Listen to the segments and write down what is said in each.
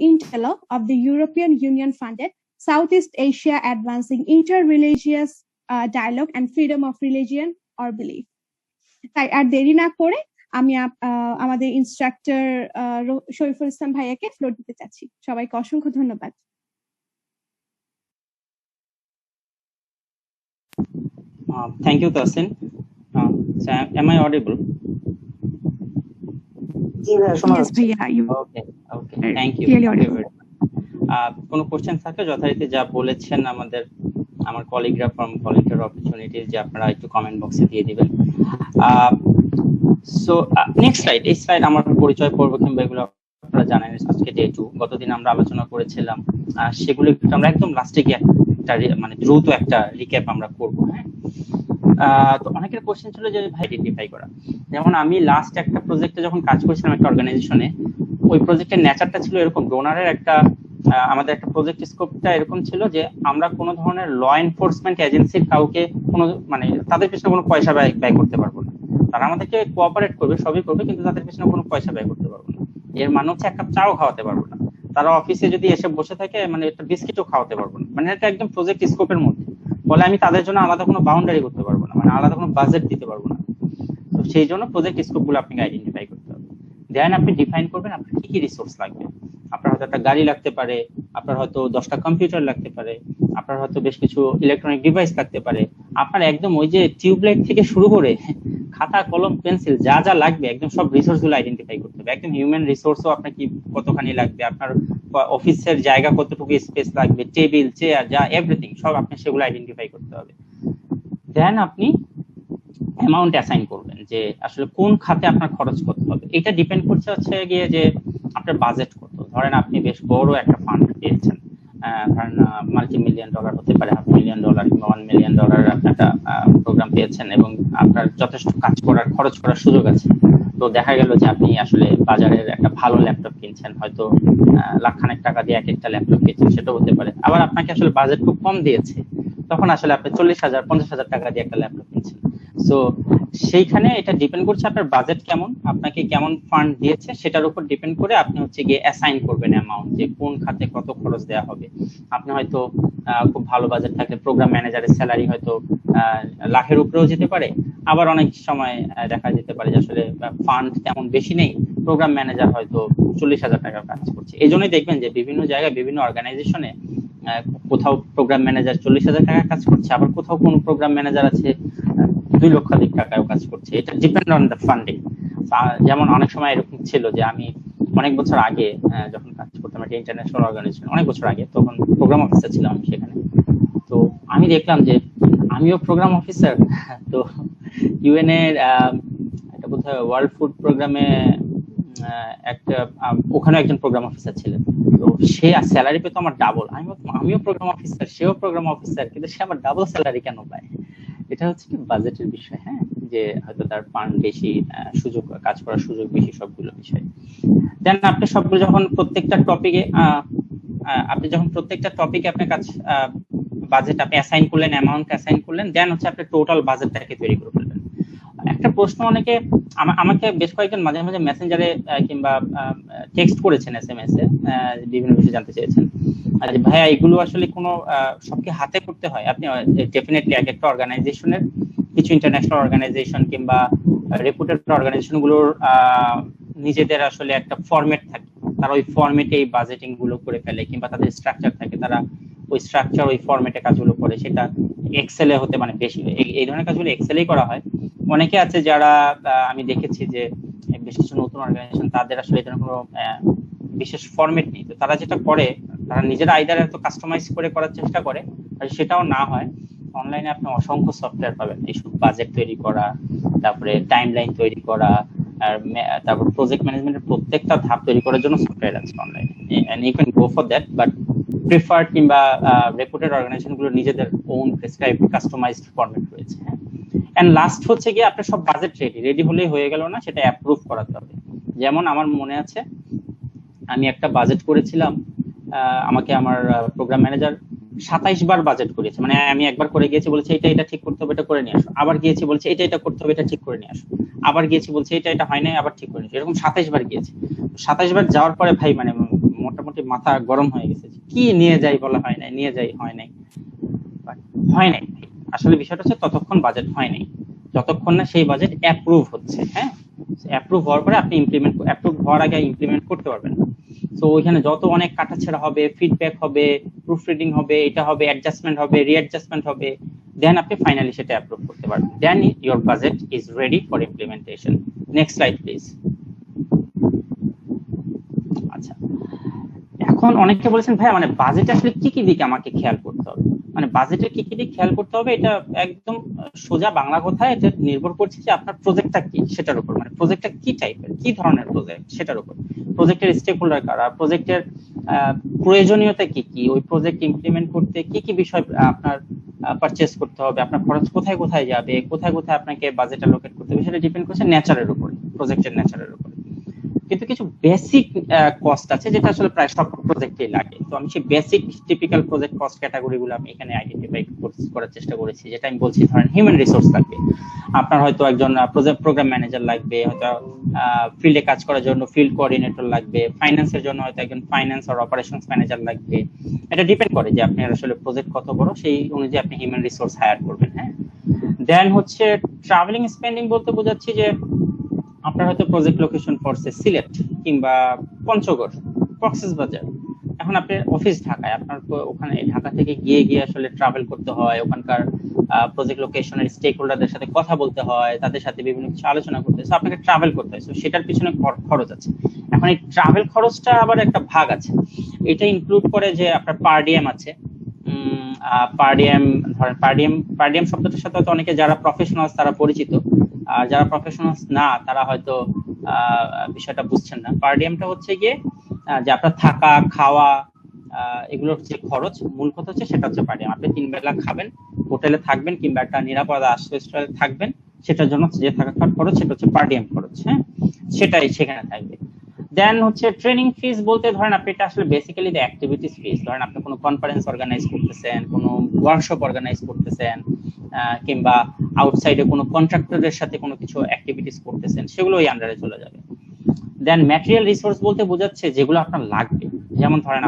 interlock of the European Union funded Southeast Asia Advancing Inter-Religious Dialogue and Freedom of Religion or Belief. তাই আর দেরি না করে আমি আমাদের ইনস্ট্রাক্টর শরীফুল ইসলাম ভাইয়াকে ফ্লোর দিতে চাচ্ছি। সবাইকে অসংখ্য ধন্যবাদ। Thank you, Tasin. So am I audible? Yes, bhaiya. Okay. Thank you. কোনো কোশ্চেন থাকলে যথারীতি যা বলেছেন আমার কলিগরা ফ্রম ভলান্টিয়ার অপরচুনিটিজ যে আপনারা একটু কমেন্ট বক্সে দিয়ে দিবেন। সো নেক্সট স্লাইড, এই স্লাইড আমার পরিচয় পর্ব কিংবা এগুলো আপনারা জানেন আজকে ডে 2, গতদিন আমরা আলোচনা করেছিলাম, সেগুলো একটু আমরা একদম লাস্টে গিয়ে একটা মানে দ্রুত একটা রিক্যাপ আমরা করবো। হ্যাঁ, তো অনেকের কোশ্চেন ছিল যে ভাই আইডেন্টিফাই করা, যেমন আমি লাস্ট একটা প্রজেক্টে যখন কাজ করেছিলাম একটা অর্গানাইজেশনে, ওই প্রজেক্টের নেচারটা ছিল এরকম, ডোনারের একটা আমাদের একটা প্রজেক্ট স্কোপটা এরকম ছিল যে আমরা কোনো ধরনের ল এনফোর্সমেন্ট এজেন্সির কাউকে কোনো মানে তাদের পিছনে কোনো পয়সা ব্যয় করতে পারবো না। তারা আমাদেরকে কোঅপারেট করবে, সবই করবে, কিন্তু তাদের পিছনে কোনো পয়সা ব্যয় করতে পারবো না। এর মানে হচ্ছে এক কাপ চাও খাওয়াতে পারবো না, তারা অফিসে যদি এসে বসে থাকে মানে একটা বিস্কিটও খাওয়াতে পারবো না, মানে এটা একদম প্রজেক্ট স্কোপের মধ্যে। বলে আমি তাদের জন্য আলাদা কোনো বাউন্ডারি করতে পারবো না, মানে আলাদা কোনো বাজেট দিতে পারবো না। তো সেই জন্য প্রজেক্ট স্কোপ গুলো আপনাকে আইডেন্টিফাই করতে হবে। দেন আপনি ডিফাইন করবেন আপনার কি কি রিসোর্স লাগবে। আপনার হয়তো একটা গাড়ি লাগতে পারে, আপনার হয়তো 10টা কম্পিউটার লাগতে পারে, আপনার হয়তো বেশ কিছু ইলেকট্রনিক ডিভাইস লাগতে পারে। আপনার একদম ওই যে টিউবলাইট থেকে শুরু করে খাতা কলম পেন্সিল যা যা লাগবে একদম সব রিসোর্স গুলো আইডেন্টিফাই করতে হবে। একদম হিউম্যান রিসোর্সও আপনার কি কতখানি লাগবে, আপনার অফিসের জায়গা কতটুকু স্পেস লাগবে, টেবিল চেয়ার যা এভরিথিং সব আপনি সেগুলো আইডেন্টিফাই করতে হবে। দেন আপনি অ্যামাউন্ট অ্যাসাইন করবেন যে আসলে কোন খাতে আপনার খরচ করতে হবে। এটা ডিপেন্ড করছে হচ্ছে গিয়ে যে আপনার বাজেট কত। ধরেন আপনি বেশ বড় একটা ফান্ড পেয়েছেন, ধরেন $multi-million হতে পারে, $500,000 কিংবা $1 million একটা প্রোগ্রাম পেয়েছেন এবং আপনার যথেষ্ট কাজ করার খরচ করার সুযোগ আছে। তো দেখা গেল যে আপনি আসলে বাজারের একটা ভালো ল্যাপটপ কিনছেন, হয়তো লাখখানেক টাকা দিয়ে এক একটা ল্যাপটপ কিনছেন, সেটা হতে পারে। আবার আপনাকে আসলে বাজেট খুব কম দিয়েছে, তখন আসলে আপনি 40,000 50,000 টাকা দিয়ে একটা ল্যাপটপ কিনছেন। সো সেইখানে এটা ডিপেন্ড করছে আপনার বাজেট কেমন, আপনাকে কেমন ফান্ড দিয়েছে সেটার উপর ডিপেন্ড করে আপনি হচ্ছে গিয়ে অ্যাসাইন করবেন অ্যামাউন্ট, যে কোন খাতে কত খরচ দেওয়া হবে। আপনি হয়তো খুব ভালো বাজেট থাকলে প্রোগ্রাম ম্যানেজারের স্যালারি হয়তো লাখের উপরেও যেতে পারে, আবার অনেক সময় দেখা যেতে পারে যে আসলে ফান্ড তেমন বেশি নেই, প্রোগ্রাম ম্যানেজার হয়তো 40,000 টাকার কাজ করছে। এই জন্যই দেখবেন যে বিভিন্ন জায়গায় বিভিন্ন অর্গানাইজেশনে কোথাও প্রোগ্রাম ম্যানেজার 40,000 টাকা কাজ করছে, আবার কোথাও কোন প্রোগ্রাম ম্যানেজার আছে 2 লক্ষাধিক টাকায় কাজ করছে। এটা ডিপেন্ড অন দ্য ফান্ডিং। যেমন অনেক সময় এরকম ছিল যে আমি অনেক বছর আগে যখন কাজ করতাম একটা ইন্টারন্যাশনাল অর্গানাইজেশন, অনেক বছর আগে, তখন প্রোগ্রাম অফিসার ছিলাম আমি সেখানে। তো আমি দেখলাম যে আমিও প্রোগ্রাম অফিসার, তো ইউএন এর এটা বোধহয় ওয়ার্ল্ড ফুড প্রোগ্রামে একটা ওখানে একজন প্রোগ্রাম অফিসার ছিলেন, তো সে স্যালারি পেতো আমার ডাবল। আমিও প্রোগ্রাম অফিসার, সেও প্রোগ্রাম অফিসার, কিন্তু সে আমার ডাবল স্যালারি কেন পায়? এটা হচ্ছে কি বাজেটের বিষয়। হ্যাঁ, যে হয়তো তার ফান্ড বেশি, সুযোগ কাজ করার সুযোগ বেশি, সবগুলো বিষয়। দেন আপনি সবগুলো যখন প্রত্যেকটা টপিকে আপনার কাজ বাজেট আপনি অ্যাসাইন করলেন, অ্যামাউন্ট অ্যাসাইন করলেন, দেন হচ্ছে আপনি টোটাল বাজেটটাকে তৈরি করে ফেলবেন। একটা প্রশ্ন অনেকে আমাকে বেশ কয়েকজন মাঝে মাঝে মেসেঞ্জারে কিংবা টেক্সট করেছেন, SMS এ বিভিন্ন বিষয় জানতে চেয়েছেন যে ভাইয়া এগুলো আসলে কোনো সবকে হাতে করতে হয়? আপনি ডেফিনেটলি এক একটা অর্গানাইজেশনের, কিছু ইন্টারন্যাশনাল অর্গানাইজেশন কিংবা রেপুটেড অর্গানাইজেশন গুলোর নিজেদের আসলে একটা ফরম্যাট থাকে, তারা ওই ফরম্যাটে এই বাজেটিং গুলো করে ফেলে, কিংবা তাদের স্ট্রাকচার থাকে, তারা ওই স্ট্রাকচার ওই ফরম্যাটে কাজগুলো করে। সেটা এক্সেলে হতে মানে বেশি এই ধরনের কাজগুলো এক্সেলেই করা হয়। অনেকে আছে যারা আমি দেখেছি যে বেশ কিছু নতুন অর্গানাইজেশন, তাদের আসলে এটা কোনো বিশেষ ফরম্যাট নেই। তো তারা যেটা করে, তারা নিজেরা আইদার এত কাস্টমাইজ করে করার চেষ্টা করে, আর সেটাও না হয়, অনলাইনে আপনি অসংখ্য সফটওয়্যার পাবেন এইসব বাজেট তৈরি করা, তারপরে টাইমলাইন তৈরি করা, আর তারপর প্রজেক্ট ম্যানেজমেন্টের প্রত্যেকটা ধাপ তৈরি করার জন্য সফটওয়্যার আছে অনলাইনে, and you can go for that. But preferred কিংবা রেপুটেড অর্গানাইজেশন গুলো নিজেদের ওন প্রেসক্রাইবড কাস্টমাইজড ফরম্যাট রয়েছে। এন্ড লাস্ট হচ্ছে গিয়ে আপনার সব বাজেট রেডি হলেই হয়ে গেল না, সেটা অ্যাপ্রুভ করাতে হবে। যেমন আমার মনে আছে আমি একটা বাজেট করেছিলাম, আমাকে আমার প্রোগ্রাম ম্যানেজার 27 বার বাজেট করেছে। মানে আমি একবার করে গিয়েছি, বলেছে এটা ঠিক করতে হবে, এটা করে নিয়ে আসো। আবার গিয়েছি, বলছে এটা করতে হবে, এটা ঠিক করে নিয়ে আসো। আবার গিয়েছি, বলছে এটা হয় নাই, আবার ঠিক করে নিয়ে আসো। এরকম 27 বার গিয়েছি। 27 বার যাওয়ার পরে ভাই মানে মোটামুটি মোটামুটি মাথা গরম হয়ে গেছে, কি নিয়ে যাই বলা হয় নাই, নিয়ে যাই হয় নাই, হয় নাই। আসলে বিষয়টা হচ্ছে ততক্ষণ বাজেট হয় নাই, যতক্ষণ না সেই বাজেট অ্যাপ্রুভ হচ্ছে। হ্যাঁ, অ্যাপ্রুভ হওয়ার পরে আপনি অ্যাপ্রুভ হওয়ার আগে ইমপ্লিমেন্ট করতে পারবেন না। তো ওইখানে যত অনেক কাটাছেড়া হবে, ফিডব্যাক হবে, প্রুফ রিডিং হবে, এটা হবে, অ্যাডজাস্টমেন্ট হবে, রিঅ্যাডজাস্টমেন্ট হবে, দেন আপনি ফাইনালি সেটা অ্যাপ্রুভ করতে পারবেন। Then your budget is ready for implementation. Next slide please. আচ্ছা, এখন অনেকে বলেছেন ভাই মানে বাজেটে আসলে কি কি দিক আমাকে খেয়াল করতে হবে, মানে বাজেটের কি কি দিক খেয়াল করতে হবে, এটা একদম সোজা বাংলা কথায় এটা নির্ভর করছে যে আপনার প্রজেক্টটা কি সেটার উপর, মানে প্রজেক্টটা কি টাইপের, কি ধরনের প্রজেক্ট সেটার উপর, প্রজেক্টের স্টেক হোল্ডার কারা, প্রজেক্টের প্রয়োজনীয়তা কি কি, ওই প্রজেক্ট ইমপ্লিমেন্ট করতে কি কি বিষয় আপনার পারচেজ করতে হবে, আপনার খরচ কোথায় কোথায় যাবে, কোথায় কোথায় আপনাকে বাজেট অ্যালোকেট করতে হবে, সেটা ডিপেন্ড করছে নেচারের উপর, প্রজেক্টের নেচারের উপর। কিন্তু কিছু বেসিক কস্ট আছে যেটা আসলে প্রায় সব প্রজেক্টেই লাগে। তো আমি সেই বেসিক টিপিক্যাল প্রজেক্ট কস্ট ক্যাটাগরিগুলো আমি এখানে আইডেন্টিফাই করার চেষ্টা করেছি। যেটা আমি বলছি, ধরেন হিউম্যান রিসোর্স লাগবে, আপনার হয়তো একজন প্রজেক্ট প্রোগ্রাম ম্যানেজার লাগবে, হয়তো ফিল্ডে কাজ করার জন্য ফিল্ড কোঅর্ডিনেটর লাগবে, ফাইন্যান্সের জন্য হয়তো একজন ফাইন্যান্স আর অপারেশনস ম্যানেজার লাগবে। এটা ডিপেন্ড করে যে আপনার আসলে প্রজেক্ট কত বড়, সেই অনুযায়ী আপনি হিউম্যান রিসোর্স হায়ার করবেন। হ্যাঁ, দেন হচ্ছে ট্রাভেলিং স্পেন্ডিং বলতে বোঝাচ্ছি যে আপনার হয়তো প্রজেক্ট লোকেশন পড়ছে সিলেট কিংবা পঞ্চগড়, কক্সবাজার, এখন আপনার অফিস ঢাকায়, আপনার ওখানে ঢাকা থেকে গিয়ে গিয়ে আসলে ট্রাভেল করতে হয়, ওখানকার প্রজেক্ট লোকেশনের স্টেক হোল্ডারদের সাথে কথা বলতে হয়, তাদের সাথে বিভিন্ন কিছু আলোচনা করতে হয়, আপনাকে ট্রাভেল করতে হয়, সেটার পিছনে খরচ আছে। এখন এই ট্রাভেল খরচটা আবার একটা ভাগ আছে, এটা ইনক্লুড করে যে আপনার পার ডিএম আছে, পার ডিএম, ধরেন পার ডিএম শব্দটার সাথে হয়তো অনেকে যারা প্রফেশনাল তারা পরিচিত, আর যারা প্রফেশনাল না তারা হয়তো বিষয়টা বুঝছেন না। পার ডিএমটা হচ্ছে গিয়ে যে আপনার থাকা খাওয়া এগুলোর যে খরচ, মূল কথা হচ্ছে সেটা হচ্ছে পার ডিএম। আপনি 3 বেলা খাবেন, হোটেলে থাকবেন কিংবা একটা নিরাপদ আশ্রয়স্থলে থাকবেন, সেটার জন্য যে থাকা খাওয়ার খরচ সেটা হচ্ছে পার ডিএম খরচ। হ্যাঁ, সেটাই সেখানে থাকবে। দেন হচ্ছে ট্রেনিং ফিস বলতে ধরেন আপনি এটা আসলে বেসিক্যালি দ্য অ্যাক্টিভিটিস ফিস, ধরেন আপনি কোনো কনফারেন্স অর্গানাইজ করতেছেন, কোনো ওয়ার্কশপ অর্গানাইজ করতেছেন, কিংবা আউটসাইডে কোনো কন্ট্রাক্টরদের সাথে কোনো কিছু অ্যাক্টিভিটিস করতেছেন, সেগুলো ওই আন্ডারে চলে যাবে। দেন ম্যাটেরিয়াল রিসোর্স বলতে বোঝাচ্ছে যেগুলো আপনার লাগবে, যেমন ধরেন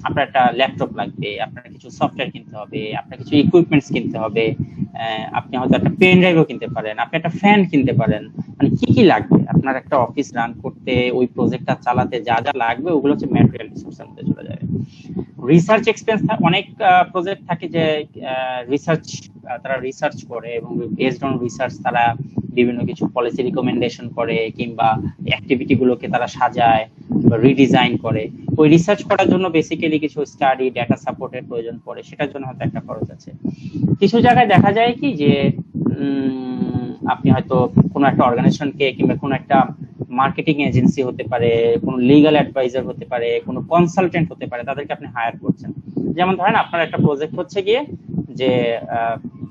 আপনার একটা ল্যাপটপ লাগবে, আপনার কিছু সফটওয়্যার কিনতে হবে, আপনার কিছু ইকুইপমেন্টস কিনতে হবে, আপনি হয়তো একটা পেন ড্রাইভও কিনতে পারেন, আপনি একটা ফ্যান কিনতে পারেন, মানে কি কি লাগবে আপনার একটা অফিস রান করতে, ওই প্রজেক্টটা চালাতে যা যা লাগবে ওগুলো হচ্ছে ম্যাটেরিয়াল রিসোর্সের মধ্যে চলে যাবে। রিসার্চ এক্সপেন্স, অনেক প্রজেক্ট থাকে যে রিসার্চ, তারা রিসার্চ করে এবং বেসড অন রিসার্চ তারা বিভিন্ন কিছু পলিসি রিকমেন্ডেশন করে কিংবা অ্যাক্টিভিটি গুলোকে তারা সাজায় বা রিডিজাইন করে। ওই রিসার্চ করার জন্য বেসিক্যালি কিছু স্টাডি ডেটা সাপোর্টের প্রয়োজন পড়ে, সেটার জন্য হয়তো একটা খরচ আছে। কিছু জায়গায় দেখা যায় কি যে আপনি হয়তো কোনো একটা অর্গানাইজেশনকে কিংবা কোনো একটা মার্কেটিং এজেন্সি হতে পারে, কোনো লিগ্যাল অ্যাডভাইজার হতে পারে, কোনো কনসালটেন্ট হতে পারে, তাদেরকে আপনি হায়ার করছেন। যেমন ধরেন আপনার একটা প্রজেক্ট হচ্ছে গিয়ে যে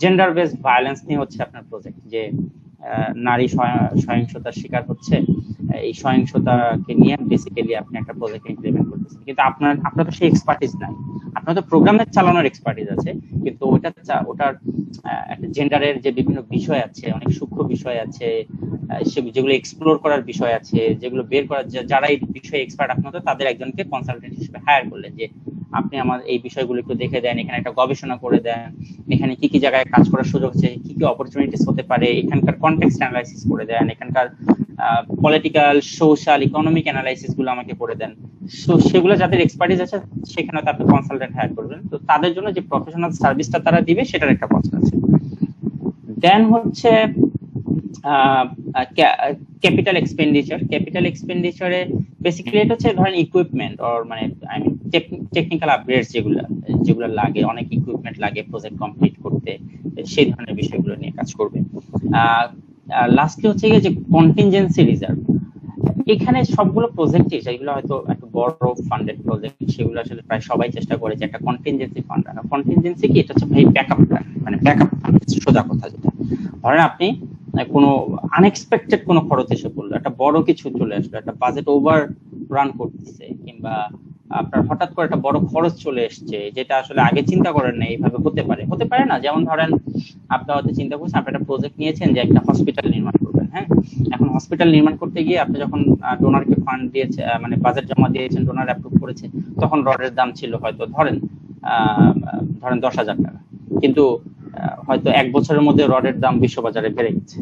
জেন্ডার বেসড ভায়োলেন্স নিয়ে হচ্ছে আপনার প্রজেক্ট, যে নারী সহিংসতার শিকার হচ্ছে, এই সহিংসতাকে নিয়ে বেসিক্যালি আপনি একটা প্রজেক্ট ইমপ্লিমেন্ট করতেছেন, কিন্তু আপনার তো সেই এক্সপার্টিস নাই, আপনার তো প্রোগ্রামের চালানোর এক্সপার্টিস আছে, কিন্তু ওটার একটা জেন্ডারের যে বিভিন্ন বিষয় আছে, অনেক সূক্ষ্ম বিষয় আছে, যেগুলো এক্সপ্লোর করার বিষয় আছে, যেগুলো বের করার, যারা এই বিষয়ে এক্সপার্ট, আপনার তো তাদের একজনকে কনসালটেন্ট হিসেবে হায়ার করলেন যে আপনি আমার এই বিষয়গুলো একটু দেখে দেন, এখানে একটা গবেষণা করে দেন, এখানে কি কি জায়গায় কাজ করার সুযোগ আছে, কি কি অপরচুনিটিস হতে পারে, এখানকার কনটেক্সট অ্যানালাইসিস করে দেন, এখানকার পলিটিক্যাল সোশ্যাল ইকোনমিক অ্যানালাইসিস গুলো আমাকে করে দেন। সেগুলো যাদের এক্সপার্টিস আছে সেখানে তো আপনি কনসালটেন্ট হায়ার করবেন, তো তাদের জন্য যে প্রফেশনাল সার্ভিসটা তারা দিবে সেটার একটা কস্ট আছে। দেন হচ্ছে ক্যাপিটাল এক্সপেন্ডিচারে বেসিক্যালি এটা হচ্ছে ধরেন ইকুইপমেন্ট অর মানে আই মিন টেকনিক্যাল আপগ্রেডস যেগুলো লাগে, অনেক ইকুইপমেন্ট লাগে প্রজেক্ট কমপ্লিট করতে, সেই ধরনের বিষয়গুলো নিয়ে কাজ করবে। লাস্টলি হচ্ছে যে কন্টিনজেন্সি রিজার্ভ, এখানে সবগুলো প্রজেক্টই যেগুলো হয়তো একটা বড় ফান্ডেড প্রজেক্ট সেগুলো আসলে প্রায় সবাই চেষ্টা করে যে একটা কন্টিনজেন্সি ফান্ড রাখা। কন্টিনজেন্সি কি, এটা হচ্ছে ভাই ব্যাকআপ প্ল্যান, মানে ব্যাকআপ সোজা কথা যেটা, ধরেন আপনি কোনো আনএক্সপেক্টেড কোনো খরচ এসে পড়লো, একটা বড় কিছু চলে আসলো, একটা বাজেট ওভার রান করতেছে, কিংবা আপনার হঠাৎ করে একটা বড় খরচ চলে এসছে যেটা আসলে আগে চিন্তা করেন না, এইভাবে হতে পারে না। যেমন ধরেন আপনি হয়তো চিন্তা করছেন, আপনি একটা প্রজেক্ট নিয়েছেন যে একটা হসপিটাল নির্মাণ করবেন, হ্যাঁ, এখন হসপিটাল নির্মাণ করতে গিয়ে আপনি যখন ডোনারকে ফান্ড দিয়েছে, মানে বাজেট জমা দিয়েছেন, ডোনার অ্যাপ্রুভ করেছে, তখন রডের দাম ছিল হয়তো ধরেন 10,000 টাকা, কিন্তু হয়তো 1 বছরের মধ্যে রডের দাম বিশ্ববাজারে বেড়ে গেছে,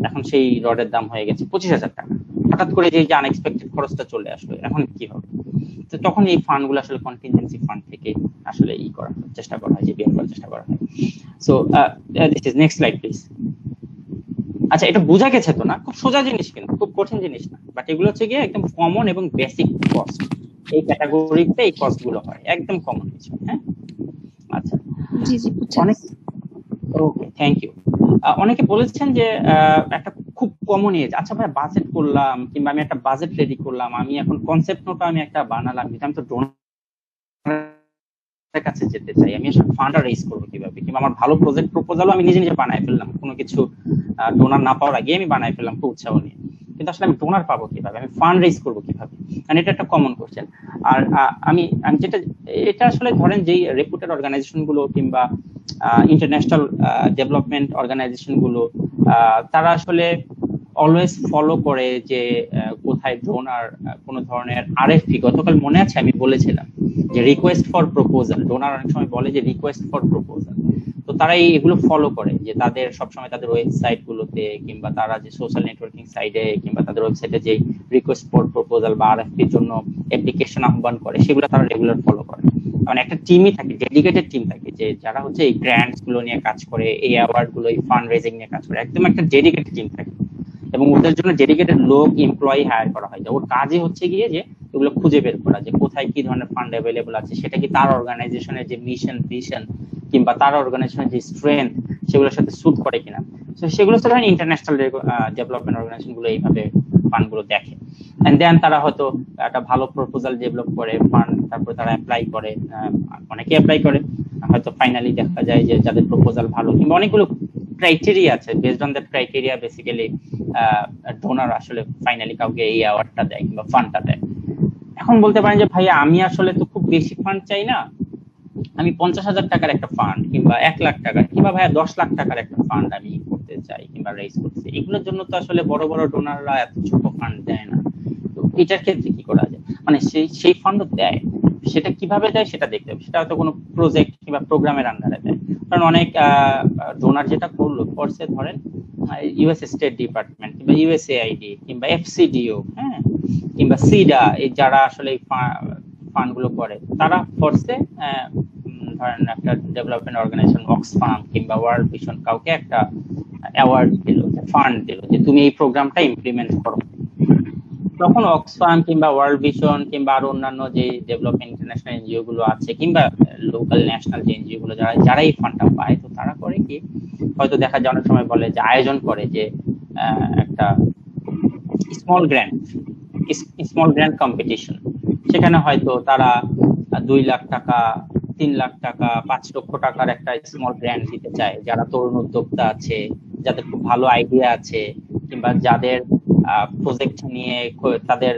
এখন সেই রডের দাম হয়ে গেছে 25,000 টাকা। হঠাৎ করে যে আনএক্সপেক্টেড খরচটা চলে আসলো, এখন কি হবে? তো তখন এই ফান্ড গুলো আসলে কন্টিনজেন্সি ফান্ড থেকে আসলে চেষ্টা করা হয়, যে বের করার চেষ্টা করা হয়। So this is next slide please. আচ্ছা, এটা বোঝা গেছে তো না? খুব সোজা জিনিস, কিন্তু খুব কঠিন জিনিস না, বাট এগুলো হচ্ছে গিয়ে একদম কমন এবং বেসিক কস্ট। এই ক্যাটাগরিতে এই কস্ট গুলো হয়, একদম কমন কিছু। হ্যাঁ, আচ্ছা, জি জি বুঝছি। অনেক ওকে, থ্যাংক ইউ। অনেকে বলেছেন যে একটা খুব কমন এজ, আচ্ছা ভাই বাজেট করলাম, কিংবা আমি একটা বাজেট রেডি করলাম, আমি এখন কনসেপ্ট নোটটা আমি একটা বানালাম, কিন্তু আমি তো ডোনারের কাছে যেতে চাই, আমি আসলে ফান্ড রেজ করবো কিভাবে? কিংবা আমার ভালো প্রজেক্ট প্রপোজালও আমি নিজে নিজে বানায় ফেললাম, কোনো কিছু ডোনার না পাওয়ার আগে আমি বানায় ফেললাম খুব উৎসাহ নিয়ে, কিন্তু আসলে আমি ডোনার পাবো কিভাবে, আমি ফান্ড রেজ করবো কিভাবে? মানে এটা একটা কমন কোশ্চেন। আর আমি যেটা, এটা আসলে ধরেন যেই রেপুটেড অর্গানাইজেশন গুলো কিংবা ইন্টারন্যাশনাল ডেভেলপমেন্ট অর্গানাইজেশন গুলো, তারা আসলে অলওয়েজ ফলো করে যে কোথায় ডোনার কোনো ধরনের আরএফপি, গতকাল মনে আছে আমি বলেছিলাম যে রিকোয়েস্ট ফর প্রপোজাল, ডোনার অনেক সময় বলে যে রিকোয়েস্ট ফর প্রপোজাল, তো তারা এগুলো ফলো করে যে তাদের সবসময় তাদের ওয়েবসাইট গুলোতে কিংবা তারা যে সোশ্যাল নেটওয়ার্কিং সাইটে কিংবা তাদের ওয়েবসাইটে যে রিকোয়েস্ট ফর প্রপোজাল বা আরএফপির জন্য অ্যাপ্লিকেশন আহ্বান করে, সেগুলো তারা রেগুলার ফলো করে। মানে একটা টিমই থাকে, ডেডিকেটেড টিম থাকে, যে যারা হচ্ছে এই গ্র্যান্টস গুলো নিয়ে কাজ করে, এই অ্যাওয়ার্ড গুলো, এই ফান্ড রেজিং নিয়ে কাজ করে, একদম একটা ডেডিকেটেড টিম থাকে, এবং ওদের জন্য ডেডিকেটেড লোক এমপ্লয়ি হায়ার করা হয়। ওর কাজই হচ্ছে গিয়ে যে এগুলো খুঁজে বের করা, যে কোথায় কি ধরনের ফান্ড অ্যাভেলেবল আছে, সেটা কি তার অর্গানাইজেশনের যে মিশন ভিশন কিংবা তার অর্গানাইজেশনের যে স্ট্রেংথ সেগুলোর সাথে স্যুট করে কিনা। তো সেগুলো তো ধরেন ইন্টারন্যাশনাল ডেভেলপমেন্ট অর্গানাইজেশন গুলো এইভাবে ফান্ড গুলো দেখে, এন্ড দেন তারা হয়তো একটা ভালো প্রপোজাল ডেভেলপ করে ফান্ড, তারপর তারা অ্যাপ্লাই করে, অনেকে অ্যাপ্লাই করে, হয়তো ফাইনালি দেখা যায় যে যাদের প্রপোজাল ভালো কিংবা অনেকগুলো ক্রাইটেরিয়া আছে, based on that criteria basically donor আসলে ফাইনালি কাউকে এই অ্যাওয়ার্ডটা দেয় কিংবা ফান্ডটা দেয়। এখন বলতে পারেন যে ভাইয়া আমি আসলে তো খুব বেশি ফান্ড চাই না, আমি 50,000 টাকার একটা ফান্ড কিংবা 1 লাখ টাকার কিংবা ভাইয়া 10 লাখ টাকার একটা ফান্ড আমি করতে চাই কিংবা রেজ করতে চাই। এগুলোর জন্য তো আসলে বড় বড় ডোনাররা এত ছোট ফান্ড দেয় না, তো এটার ক্ষেত্রে কি করা যায়? মানে সেই ফান্ডও দেয়, সেটা কিভাবে দেয় সেটা দেখতে হবে, সেটা হয়তো কোনো প্রজেক্ট কিংবা প্রোগ্রামের আন্ডারে দেয়। কারণ অনেক ডোনার যেটা করছে ধরেন ইউএস স্টেট ডিপার্টমেন্ট কিংবা ইউএসএআইডি কিংবা এফসিডিও, হ্যাঁ, কিংবা সিডা, এই যারা আসলে এই ফান্ড গুলো করে, তারা ফোর্সে ধরেন একটা ডেভেলপমেন্ট অর্গানাইজেশন অক্সফাম কিংবা ওয়ার্ল্ড ভিশন কাউকে একটা অ্যাওয়ার্ড দিল, ফান্ড দিল, যে তুমি এই প্রোগ্রামটা ইমপ্লিমেন্ট করো। তখন অক্সফাম কিংবা ওয়ার্ল্ড ভিশন কিংবা আরো অন্যান্য যে ডেভেলপমেন্ট ইন্টারন্যাশনাল এনজিও গুলো আছে কিংবা লোকাল ন্যাশনাল যে এনজিও গুলো যারা এই ফান্ডটা পায়, তো তারা করে কি, হয়তো দেখা যায় অনেক সময় বলে যে আয়োজন করে যে একটা স্মল গ্র্যান্ড কম্পিটিশন, সেখানে হয়তো তারা 2 লাখ টাকা, 3 লাখ টাকা, 5 লক্ষ টাকার একটা স্মল গ্র্যান্ট দিতে চায়, যারা তরুণ উদ্যোক্তা আছে, যাদের খুব ভালো আইডিয়া আছে কিংবা যাদের প্রজেক্ট নিয়ে তাদের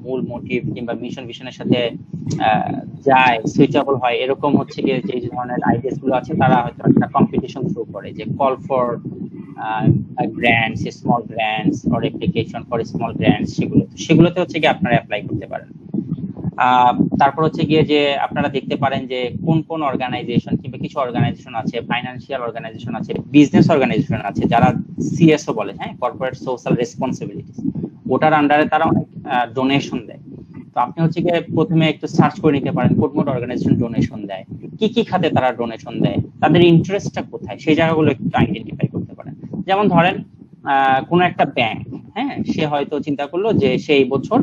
মূল মোটিভ কিংবা মিশন ভিশনের সাথে যায়, সুইচেবল হয়, এরকম হচ্ছে গিয়ে যে ধরনের আইডিয়াস গুলো আছে, তারা হয়তো একটা কম্পিটিশন শুরু করে যে call for grants, small grants or application for small grants, সেগুলোতে হচ্ছে গিয়ে আপনারা অ্যাপ্লাই করতে পারেন। তারপর হচ্ছে গিয়ে যে আপনারা দেখতে পারেন যে কোন কোন অর্গানাইজেশন কিংবা কিছু অর্গানাইজেশন আছে, ফাইন্যান্সিয়াল অর্গানাইজেশন আছে, বিজনেস অর্গানাইজেশন আছে, যারা সিএসও বলে, হ্যাঁ, কর্পোরেট সোশ্যাল রেসপন্সিবিলিটি, ওটার আন্ডারে তারা অনেক ডোনেশন দেয়। তো আপনি হচ্ছে গিয়ে প্রথমে একটু সার্চ করে নিতে পারেন কোন কোন অর্গানাইজেশন ডোনেশন দেয়, কি কি খাতে তারা ডোনেশন দেয়, তাদের ইন্টারেস্টটা কোথায়, সেই জায়গাগুলো একটু আইডেন্টিফাই করতে পারেন। যেমন ধরেন কোন একটা ব্যাংক, হ্যাঁ, সে হয়তো চিন্তা করলো যে সেই বছর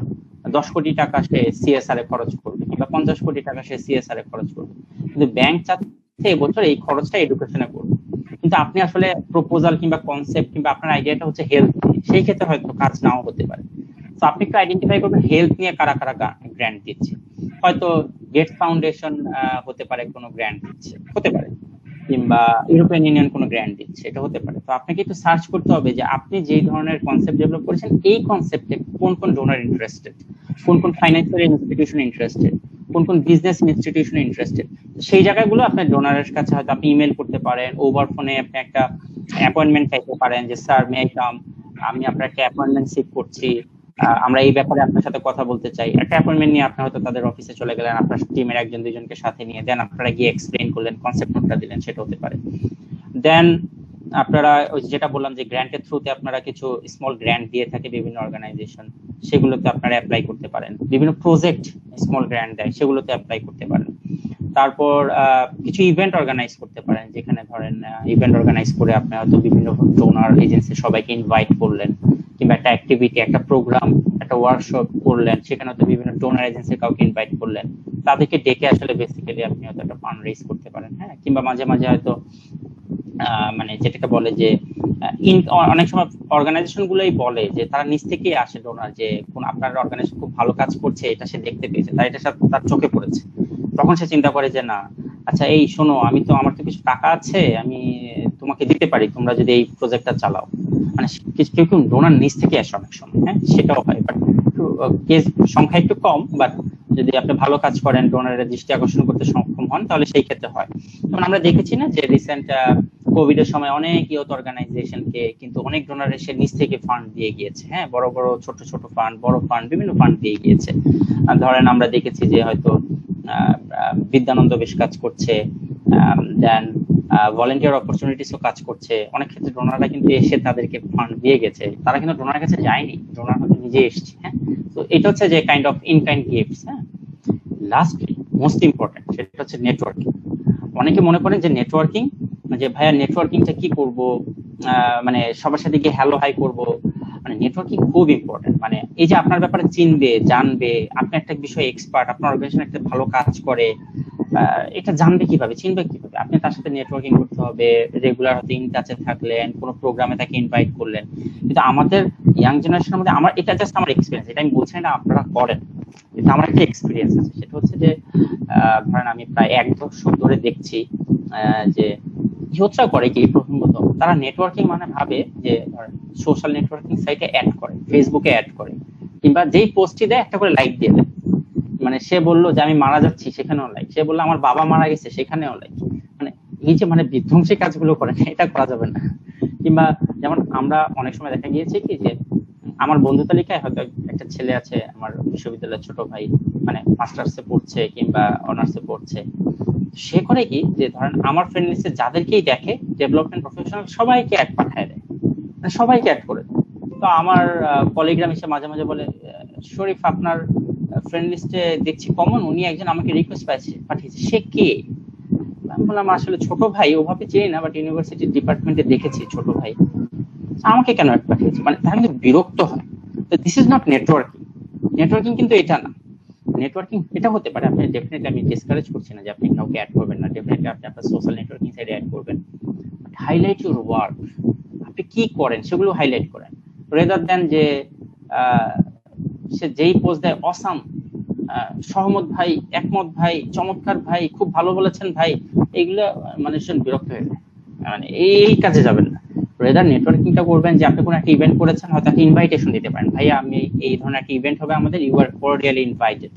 10 কোটি টাকা সে সিএসআর এ খরচ করবে কিংবা 50 কোটি টাকা সে সিএসআর এ খরচ করবে, কিন্তু ব্যাংক চাচ্ছে এবছর এই খরচটা এডুকেশনে করবে, কিন্তু আপনি আসলে প্রপোজাল কিংবা কনসেপ্ট কিংবা আপনার আইডিয়াটা হচ্ছে হেলথ, সেই ক্ষেত্রে হয়তো কাজ নাও হতে পারে। তো আপনি একটু আইডেন্টিফাই করবেন হেলথ নিয়ে কারা কারা গ্র্যান্ট দিচ্ছে, হয়তো গেটস ফাউন্ডেশন হতে পারে কোনো গ্র্যান্ট দিচ্ছে, হতে পারে, কিংবা ইউরোপিয়ান ইউনিয়ন কোনো গ্র্যান্ট দিচ্ছে, এটা হতে পারে। তো আপনাকে একটু সার্চ করতে হবে যে আপনি যেই ধরনের কনসেপ্ট ডেভেলপ করেছেন, এই কনসেপ্টে কোন কোন ডোনার ইন্টারেস্টেড, কোন কোন ফাইন্যান্সিয়াল ইনস্টিটিউশন ইন্টারেস্টেড, কোন কোন বিজনেস ইনস্টিটিউশন ইন্টারেস্টেড। সেই জায়গাগুলো আপনার ডোনারের কাছে হয়তো আপনি ইমেল করতে পারেন, ওভার ফোনে আপনি একটা অ্যাপয়েন্টমেন্ট চাইতে পারেন যে স্যার মে আই কাম, আমি আপনার একটা অ্যাপয়েন্টমেন্ট সেট করছি, আমরা এই ব্যাপারে আপনার সাথে কথা বলতে চাই, একটা অ্যাপয়েন্টমেন্ট নিয়ে আপনি হয়তো তাদের অফিসে চলে গেলেন, আপনার টিমের একজন দুইজনকে সাথে নিয়ে দেন আপনারা গিয়ে এক্সপ্লেইন করলেন, কনসেপ্ট নোটটা দিলেন, সেটা হতে পারে। দেন আপনারা ওই যেটা বললাম যে গ্র্যান্টের থ্রুতে আপনারা কিছু স্মল গ্র্যান্ট দিয়ে থাকে বিভিন্ন অর্গানাইজেশন, সেগুলোতে আপনারা অ্যাপ্লাই করতে পারেন। বিভিন্ন প্রজেক্ট স্মল গ্র্যান্ট দেয়, সেগুলোতে অ্যাপ্লাই করতে পারেন। তারপর কিছু ইভেন্ট অর্গানাইজ করতে পারেন, যেখানে ধরেন ইভেন্ট অর্গানাইজ করে আপনি হয়তো বিভিন্ন ডোনার এজেন্সি সবাইকে ইনভাইট করলেন, কিংবা একটা অ্যাক্টিভিটি, একটা প্রোগ্রাম, একটা ওয়ার্কশপ করলেন, সেখানে হয়তো বিভিন্ন ডোনার এজেন্সি কাউকে ইনভাইট করলেন, তাদেরকে ডেকে আসলে বেসিক্যালি আপনি হয়তো একটা ফান্ড রেজ করতে পারেন। হ্যাঁ, কিংবা মাঝে মাঝে হয়তো মানে যেটাকে বলে যে অনেক সময় অর্গানাইজেশন গুলোই বলে যে তারা নিজ থেকেই আসে ডোনার, যে কোন আপনার অর্গানাইজেশন খুব ভালো কাজ করছে, এটা সে দেখতে পেয়েছে, তাই এটা তার চোখে পড়েছে, তখন সে চিন্তা করে যে না, আচ্ছা এই শোনো, আমার তো কিছু টাকা আছে, আমি তোমাকে দিতে পারি তোমরা যদি এই প্রজেক্টটা চালাও। মানে কেউ কেউ ডোনার নিজ থেকে আসে অনেক সময়, হ্যাঁ সেটাও হয়, বাট কেস সংখ্যা একটু কম, বাট যদি আপনি ভালো কাজ করেন, ডোনারের দৃষ্টি আকর্ষণ করতে সক্ষম হন, তাহলে সেই ক্ষেত্রে হয়। যেমন আমরা দেখেছি না যে রিসেন্ট কোভিড এর সময় অনেক ইয়ুথ অর্গানাইজেশনকে কিন্তু অনেক ডোনার এসে নিজ থেকে ফান্ড দিয়ে গিয়েছে। হ্যাঁ, বড় বড় ছোট ছোট ফান্ড, বড় ফান্ড, বিভিন্ন ফান্ড দিয়ে গিয়েছে। ধরেন আমরা দেখেছি যে হয়তো বিদ্যানন্দ বেশ কাজ করছে, দেন ভলেন্টিয়ার অপরচুনিটিসও কাজ করছে। অনেক ক্ষেত্রে ডোনাররা কিন্তু এসে তাদেরকে ফান্ড দিয়ে গেছে, তারা কিন্তু ডোনারের কাছে যায়নি, ডোনার হয়তো নিজে এসেছে। হ্যাঁ, তো এটা হচ্ছে যে kind of in kind gifts. হ্যাঁ, লাস্টলি মোস্ট ইম্পর্টেন্ট সেটা হচ্ছে নেটওয়ার্কিং। অনেকে মনে করেন যে নেটওয়ার্কিং, যে ভাইয়া নেটওয়ার্কিংটা কি করব, মানে সবার সাথে গিয়ে হ্যালো হাই করব, মানে নেটওয়ার্কিং খুব ইম্পর্টেন্ট। মানে এই যে আপনার ব্যাপারে চিনবে, জানবে, আপনি একটা বিষয়ে এক্সপার্ট, আপনার অর্গানাইজেশন একটা ভালো কাজ করে, এটা জানবে কিভাবে, চিনবে কিভাবে? আপনি তার সাথে নেটওয়ার্কিং করতে হবে, রেগুলার হয়তো ইন টাচে থাকলেন, কোনো প্রোগ্রামে তাকে ইনভাইট করলেন। কিন্তু আমাদের ইয়াং জেনারেশনের মধ্যে, আমার এটা জাস্ট আমার এক্সপিরিয়েন্স, এটা আমি বলছি না আপনারা করেন, এটা আমার একটা এক্সপিরিয়েন্স আছে। সেটা হচ্ছে যে ধরেন আমি প্রায় 1 দশক ধরে দেখছি যে ইউথরা করে কি, প্রথমত তারা নেটওয়ার্কিং মানে ভাবে যে ধরেন সোশ্যাল নেটওয়ার্কিং সাইটে অ্যাড করে, ফেসবুকে অ্যাড করে, কিংবা যেই পোস্টই দেয় একটা করে লাইক দিয়ে দেয়। মানে সে বললো যে আমি মারা যাচ্ছি, সেখানেও লাইক। সে বললো আমার বাবা মারা গেছে, সেখানেও লাইক। মানে এই যে মানে বিধ্বংসী কাজগুলো করেন, এটা করা যাবে না। কিংবা যেমন আমরা অনেক সময় দেখা গিয়েছে কি যে আমার বন্ধু তালিকায় হয়তো একটা ছেলে আছে, আমার বিশ্ববিদ্যালয়ের ছোট ভাই, মানে মাস্টার্সে পড়ছে কিংবা অনার্সে পড়ছে। সে করে কি যে ধরেন আমার ফ্রেন্ড লিস্টে যাদেরকেই দেখে ডেভেলপমেন্ট প্রফেশনাল, সবাইকে অ্যাড পাঠায় দেয়, মানে সবাইকে অ্যাড করে দেয়। তো আমার কলিগরা এসে মাঝে মাঝে বলে, শরীফ আপনার ফ্রেন্ড লিস্টে দেখছি কমন, উনি একজন আমাকে রিকোয়েস্ট পাঠিয়েছে, সে কে? আমি বললাম আসলে ছোট ভাই, ওভাবে চিনি না, বাট ইউনিভার্সিটির ডিপার্টমেন্টে দেখেছি ছোট ভাই, আমাকে কেন অ্যাড পাঠিয়েছে? মানে তারা কিন্তু বিরক্ত হয়। তো this is not networking. Networking কিন্তু এটা না। নেটওয়ার্কিং এটা হতে পারে, আপনি ডেফিনেটলি, আমি ডিসকারেজ করছি না যে আপনি কাউকে অ্যাড করবেন না, ডেফিনেটলি আপনি আপনার সোশ্যাল নেটওয়ার্কিং সাইটে অ্যাড করবেন, বাট হাইলাইট ইউর ওয়ার্ক, আপনি কি করেন সেগুলো হাইলাইট করেন, রেদার দেন যে সে যেই পোস্ট দেয় অসাম, সহমত ভাই, একমত ভাই, চমৎকার ভাই, খুব ভালো বলেছেন ভাই, এইগুলো মানুষজন বিরক্ত হয়ে যায়। মানে এই কাজে যাবেন না। রেদার নেটওয়ার্কিংটা করবেন যে আপনি কোনো একটা ইভেন্ট করেছেন, হয়তো একটা ইনভাইটেশন দিতে পারেন, ভাইয়া আমি এই ধরনের একটা ইভেন্ট হবে আমাদের, ইউ আর কর্ডিয়ালি ইনভাইটেড।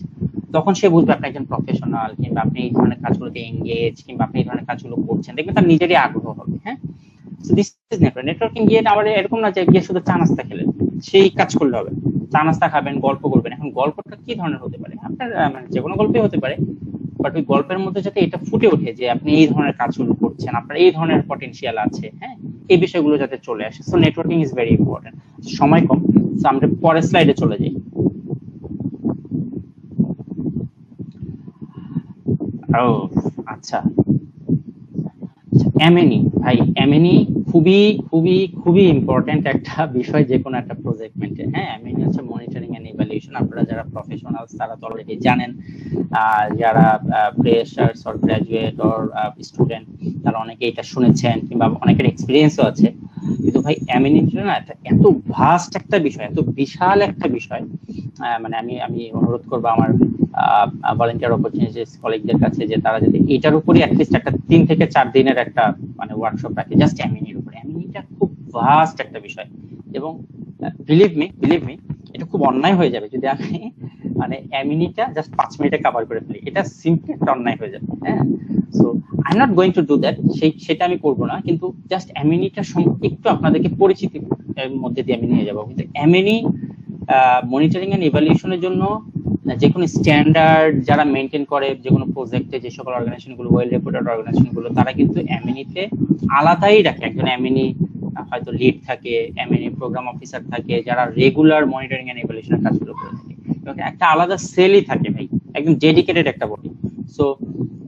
তখন সে বুঝবে আপনি একজন প্রফেশনাল, কিংবা আপনি এই ধরনের কাজগুলোতে এঙ্গেজ, কিংবা আপনি এই ধরনের কাজগুলো করছেন, দেখবেন তার নিজেরই আগ্রহ হবে। হ্যাঁ, দিস ইজ নেটওয়ার্কিং। নেটওয়ার্কিং গিয়ে আবার এরকম না যে গিয়ে শুধু চা নাস্তা খেলেন, সেই কাজ করলে হবে। চা নাস্তা খাবেন, গল্প করবেন। এখন গল্পটা কি ধরনের হতে পারে? আপনার মানে যে কোনো গল্পই হতে পারে, বাট ওই গল্পের মধ্যে যাতে এটা ফুটে ওঠে যে আপনি এই ধরনের কাজগুলো করছেন, আপনার এই ধরনের পটেনশিয়াল আছে, হ্যাঁ, এই বিষয়গুলো যাতে চলে আসে। So networking is very important. সময় কম, সো আমরা পরের স্লাইডে চলে যাই। ও আচ্ছা, এমএনই ভাই, এমএনই খুবই খুবই খুবই ইম্পর্টেন্ট একটা বিষয় যে কোনো একটা প্রজেক্টমেন্টে। হ্যাঁ, এমএনই হচ্ছে মনিটরিং এন্ড ইভ্যালুয়েশন। আপনারা যারা প্রফেশনালস তারা তো অলরেডি জানেন, যারা freshers or graduate or student তারা অনেকে এটা শুনেছেন, কিংবা অনেকের এক্সপিরিয়েন্সও আছে। কিন্তু ভাই এমএনই না এত ভাস্ট একটা বিষয়, এত বিশাল একটা বিষয়। মানে আমি অনুরোধ করবো আমার ভলান্টিয়ার অপরচুনিটিস কলিগদের কাছে যে তারা যদি এটার উপরে অ্যাটলিস্ট একটা 3 থেকে 4 দিনের একটা মানে ওয়ার্কশপ রাখে জাস্ট এমএনইর উপরে। এমএনইটা খুব ভাস্ট একটা বিষয়, এবং বিলিভ মি এটা খুব অন্যায় হয়ে যাবে যদি আমি মানে অ্যামিনিটা জাস্ট 5 মিনিটে কভার করে ফেলি, এটা সিম্পলি একটা অন্যায় হয়ে যাবে। হ্যাঁ, so I am not going to do that, সেটা আমি করবো না, কিন্তু জাস্ট অ্যামিনিটার একটু আপনাদেরকে পরিচিতির মধ্যে দিয়ে আমি নিয়ে যাবো। কিন্তু অ্যামিনি মনিটরিং এন্ড ইভ্যালুয়েশনের জন্য যে কোনো স্ট্যান্ডার্ড যারা মেনটেন করে, যে কোনো প্রজেক্টে যে সকল অর্গানাইজেশনগুলো, ওয়েল রেপুটেড অর্গানাইজেশনগুলো, তারা কিন্তু অ্যামিনিতে আলাদাই রাখে একজন অ্যামিনি, হয়তো লিড থাকে, অ্যামিনি প্রোগ্রাম অফিসার থাকে, যারা রেগুলার মনিটরিং এন্ড ইভ্যালুয়েশনের কাজগুলো করে থাকে, এবং একটা আলাদা সেলই থাকে ভাই, একদম ডেডিকেটেড একটা বডি। সো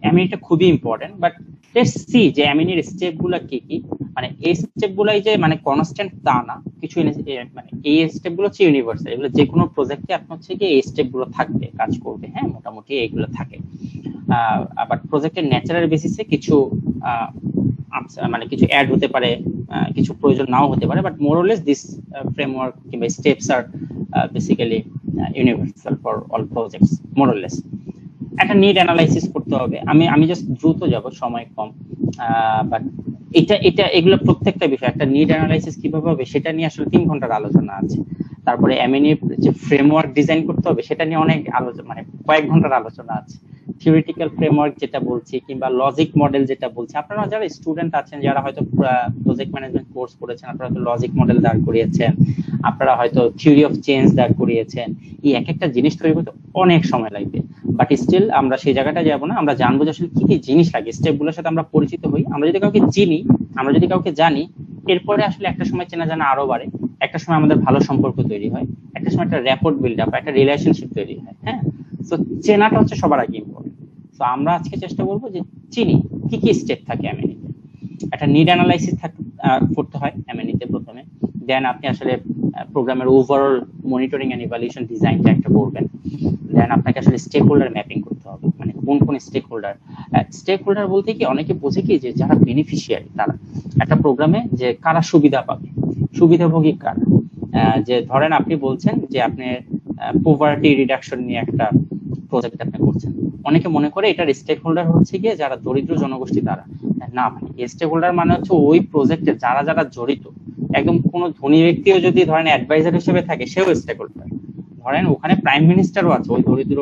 অ্যামিনিটা খুবই ইম্পর্টেন্ট। বাট লেটস সি যে অ্যামিনির স্টেপ গুলা কি কি। মানে এই স্টেপ গুলাই যে মানে কনস্ট্যান্ট তা না, কিছু মানে এই স্টেপ গুলো হচ্ছে ইউনিভার্সাল, এগুলো যে কোনো প্রজেক্টে আপনার হচ্ছে কি এই স্টেপ গুলো থাকবে, কাজ করবে। হ্যাঁ, মোটামুটি এইগুলো থাকে। আবার প্রজেক্টের ন্যাচারাল বেসিসে কিছু মানে কিছু অ্যাড হতে পারে, কিছু প্রয়োজন নাও হতে পারে, বাট মোরলেস দিস ফ্রেমওয়ার্ক কিংবা steps are basically universal for all projects more or less. একটা নিড অ্যানালাইসিস করতে হবে। আমি জাস্ট দ্রুত যাব, সময় কম, বাট এগুলো প্রত্যেকটা বিষয়, একটা নিড অ্যানালাইসিস কিভাবে হবে সেটা নিয়ে আসলে 3 ঘন্টার আলোচনা আছে। তারপরে এমএনই যে ফ্রেমওয়ার্ক ডিজাইন করতে হবে সেটা নিয়ে অনেক আলোচনা, মানে কয়েক ঘন্টার আলোচনা আছে। থিওরিটিক্যাল ফ্রেমওয়ার্ক যেটা বলছি কিংবা লজিক মডেল যেটা বলছি, আপনারা যারা স্টুডেন্ট আছেন, যারা হয়তো প্রজেক্ট ম্যানেজমেন্ট কোর্স করেছেন, আপনারা হয়তো লজিক মডেল দাঁড় করিয়েছেন, আপনারা হয়তো থিওরি অফ চেঞ্জ দাঁড় করিয়েছেন। এই এক একটা জিনিস তৈরি করতে অনেক সময় লাগবে, বাট স্টিল আমরা সেই জায়গাটা যাবো না। আমরা জানবো যে আসলে কি কি জিনিস লাগে, স্টেপগুলোর সাথে আমরা পরিচিত হই। আমরা যদি কাউকে চিনি, আমরা যদি কাউকে জানি, এরপরে আসলে একটা সময় চেনা জানা আরো বাড়ে, একটা সময় আমাদের ভালো সম্পর্ক তৈরি হয়, একটা সময় একটা র্যাপোর্ট বিল্ড আপ, একটা রিলেশনশিপ তৈরি হয়। হ্যাঁ, তো চেনাটা হচ্ছে সবার আগে ইম্পর্টেন্ট। তো আমরা আজকে চেষ্টা করবো যে চিনি কি কি স্টেপ থাকে এমএনইতে। একটা নিড অ্যানালাইসিস করতে হয় এমএনইতে প্রথমে, দেন আপনি আসলে প্রোগ্রামের ওভারঅল মনিটরিং এন্ড ইভ্যালুয়েশন ডিজাইনটা একটা করবেন। দেন আপনাকে আসলে স্টেক হোল্ডার ম্যাপিং করতে হবে, মানে কোন কোন স্টেক হোল্ডার বলতে কি অনেকে বোঝে কি যে যারা বেনিফিশিয়ারি, তারা একটা প্রোগ্রামে যে কারা সুবিধা পাবে, সুবিধাভোগী কারা। যে ধরেন আপনি বলছেন যে আপনি পভার্টি রিডাকশন নিয়ে একটা প্রজেক্ট আপনি করছেন, অনেকে মনে করে এটার স্টেক হোল্ডার হচ্ছে গিয়ে যারা দরিদ্র জনগোষ্ঠী তারা। না ভাই, স্টেক হোল্ডার মানে হচ্ছে ওই প্রজেক্টে যারা যারা জড়িত, একদম কোনো ধনী ব্যক্তিও যদি ধরেন অ্যাডভাইজার হিসেবে থাকে, সেও স্টেক হোল্ডার। ধরেন ওখানে প্রাইম মিনিস্টারও আছে ওই দরিদ্র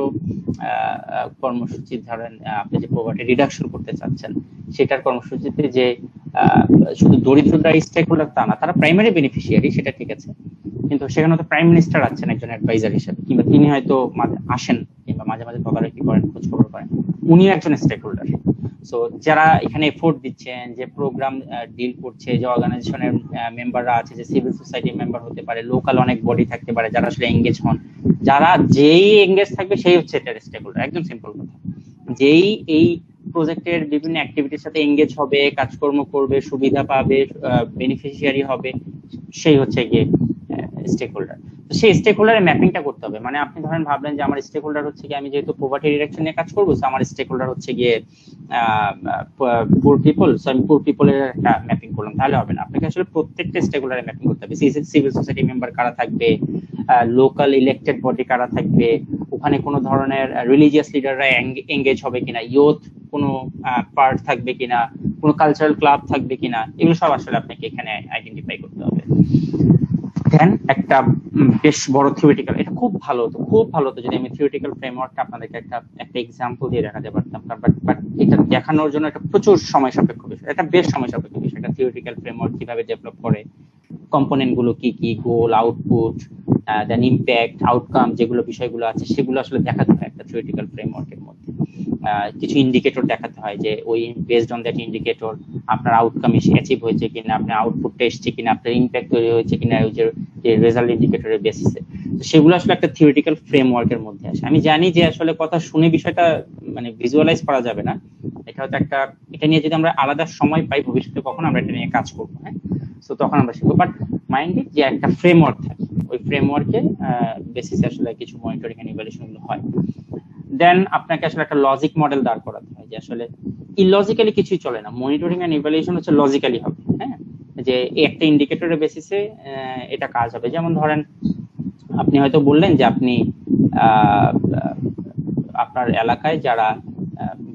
কর্মসূচি, ধরেন আপনি যে পভার্টি রিডাকশন করতে চাচ্ছেন সেটার কর্মসূচিতে যে শুধু দরিদ্ররা স্টেক হোল্ডার তা না, তারা প্রাইমারি বেনিফিশিয়ারি, সেটা ঠিক আছে, কিন্তু সেখানে তো প্রাইম মিনিস্টার আছেন একজন অ্যাডভাইজার হিসেবে, কিংবা তিনি হয়তো আসেন কিংবা মাঝে মাঝে তদারকি করেন, খোঁজ খবর করেন, উনিও একজন স্টেক হোল্ডার। সো যারা এখানে এফোর্ট দিচ্ছেন, যে প্রোগ্রাম ডিল করছে, যে অর্গানাইজেশনের মেম্বাররা আছে, যে সিভিল সোসাইটি মেম্বার হতে পারে, লোকাল অনেক বডি থাকতে পারে, যারা আসলে এঙ্গেজ হন, যারা যেই এঙ্গেজ থাকবে সেই হচ্ছে এটার স্টেক হোল্ডার। একদম সিম্পল কথা, যেই এই প্রজেক্টের বিভিন্ন অ্যাক্টিভিটির সাথে এঙ্গেজ হবে, কাজকর্ম করবে, সুবিধা পাবে, বেনিফিশিয়ারি হবে, সেই হচ্ছে গিয়ে স্টেক হোল্ডার। তো সেই স্টেক হোল্ডারের ম্যাপিংটা করতে হবে। মানে আপনি ধরেন ভাবলেন যে আমার স্টেক হোল্ডার হচ্ছে গিয়ে, আমি যেহেতু পভার্টি রিডাকশন নিয়ে কাজ করবো, আমার স্টেক হোল্ডার হচ্ছে গিয়ে পুর পিপল, সো আমি পুর পিপলের একটা ম্যাপিং করলাম, তাহলে হবে না। আপনাকে আসলে প্রত্যেকটা স্টেক হোল্ডারের ম্যাপিং করতে হবে। সিভিল সোসাইটি মেম্বার কারা থাকবে, লোকাল ইলেক্টেড বডি কারা থাকবে, ওখানে কোনো ধরনের রিলিজিয়াস লিডাররা এঙ্গেজ হবে কিনা, ইউথ কোনো পার্ট থাকবে কিনা, কোনো কালচারাল ক্লাব থাকবে কিনা, এগুলো সব আসলে আপনাকে এখানে আইডেন্টিফাই করতে হবে। দেন একটা বেশ বড় থিওরিটিক্যাল, এটা খুব ভালো হতো, খুব ভালো হতো যদি আমি থিওরিটিক্যাল ফ্রেমওয়ার্কটা আপনাদেরকে একটা এক্সাম্পল দিয়ে দেখাতে পারতাম, বাট এটা দেখানোর জন্য একটা প্রচুর সময় সাপেক্ষ বিষয়, এটা বেশ সময় সাপেক্ষ বিষয়। একটা থিওরিটিক্যাল ফ্রেমওয়ার্ক কিভাবে ডেভেলপ করে, কম্পোনেন্ট গুলো কি কি, গোল, আউটপুট, দেন ইম্প্যাক্ট, আউটকাম, যেগুলো বিষয়গুলো আছে সেগুলো আসলে দেখাতে হয় একটা থিওরিটিক্যাল ফ্রেমওয়ার্কের মধ্যে। কিছু ইন্ডিকেটর দেখাতে হয় যে ওই বেসড অন দ্যাট ইন্ডিকেটর আপনার আউটকাম অ্যাচিভ হয়েছে কিনা, আপনার আউটপুটটা এসছে কিনা, আপনার ইম্প্যাক্ট তৈরি হয়েছে কিনা ওই যে রেজাল্ট ইন্ডিকেটরের বেসিসে। সেগুলো আসলে একটা থিওরিটিক্যাল ফ্রেমওয়ার্কের মধ্যে আসে। আমি জানি যে আসলে কথা শুনে বিষয়টা মানে ভিজুয়ালাইজ করা যাবে না, এটা হয়তো একটা, এটা নিয়ে যদি আমরা আলাদা সময় পাই ভবিষ্যতে কখন আমরা এটা নিয়ে কাজ করবো, হ্যাঁ, তো তখন আমরা শিখবো। বাট মাইন্ডে যে একটা ফ্রেমওয়ার্ক থাকে, ওই ফ্রেমওয়ার্কের বেসিসে আসলে কিছু মনিটরিং এন্ড ইভ্যালুয়েশন গুলো হয়। দেন আপনাকে আসলে একটা লজিক মডেল দাঁড় করাতে হয়, যে আসলে ইলজিক্যালি কিছুই চলে না, মনিটরিং এন্ড ইভ্যালুয়েশন হচ্ছে লজিক্যালি হবে। হ্যাঁ, যে একটা ইন্ডিকেটরের বেসিসে এটা কাজ হবে। যেমন ধরেন আপনি হয়তো বললেন যে আপনি আপনার এলাকায় যারা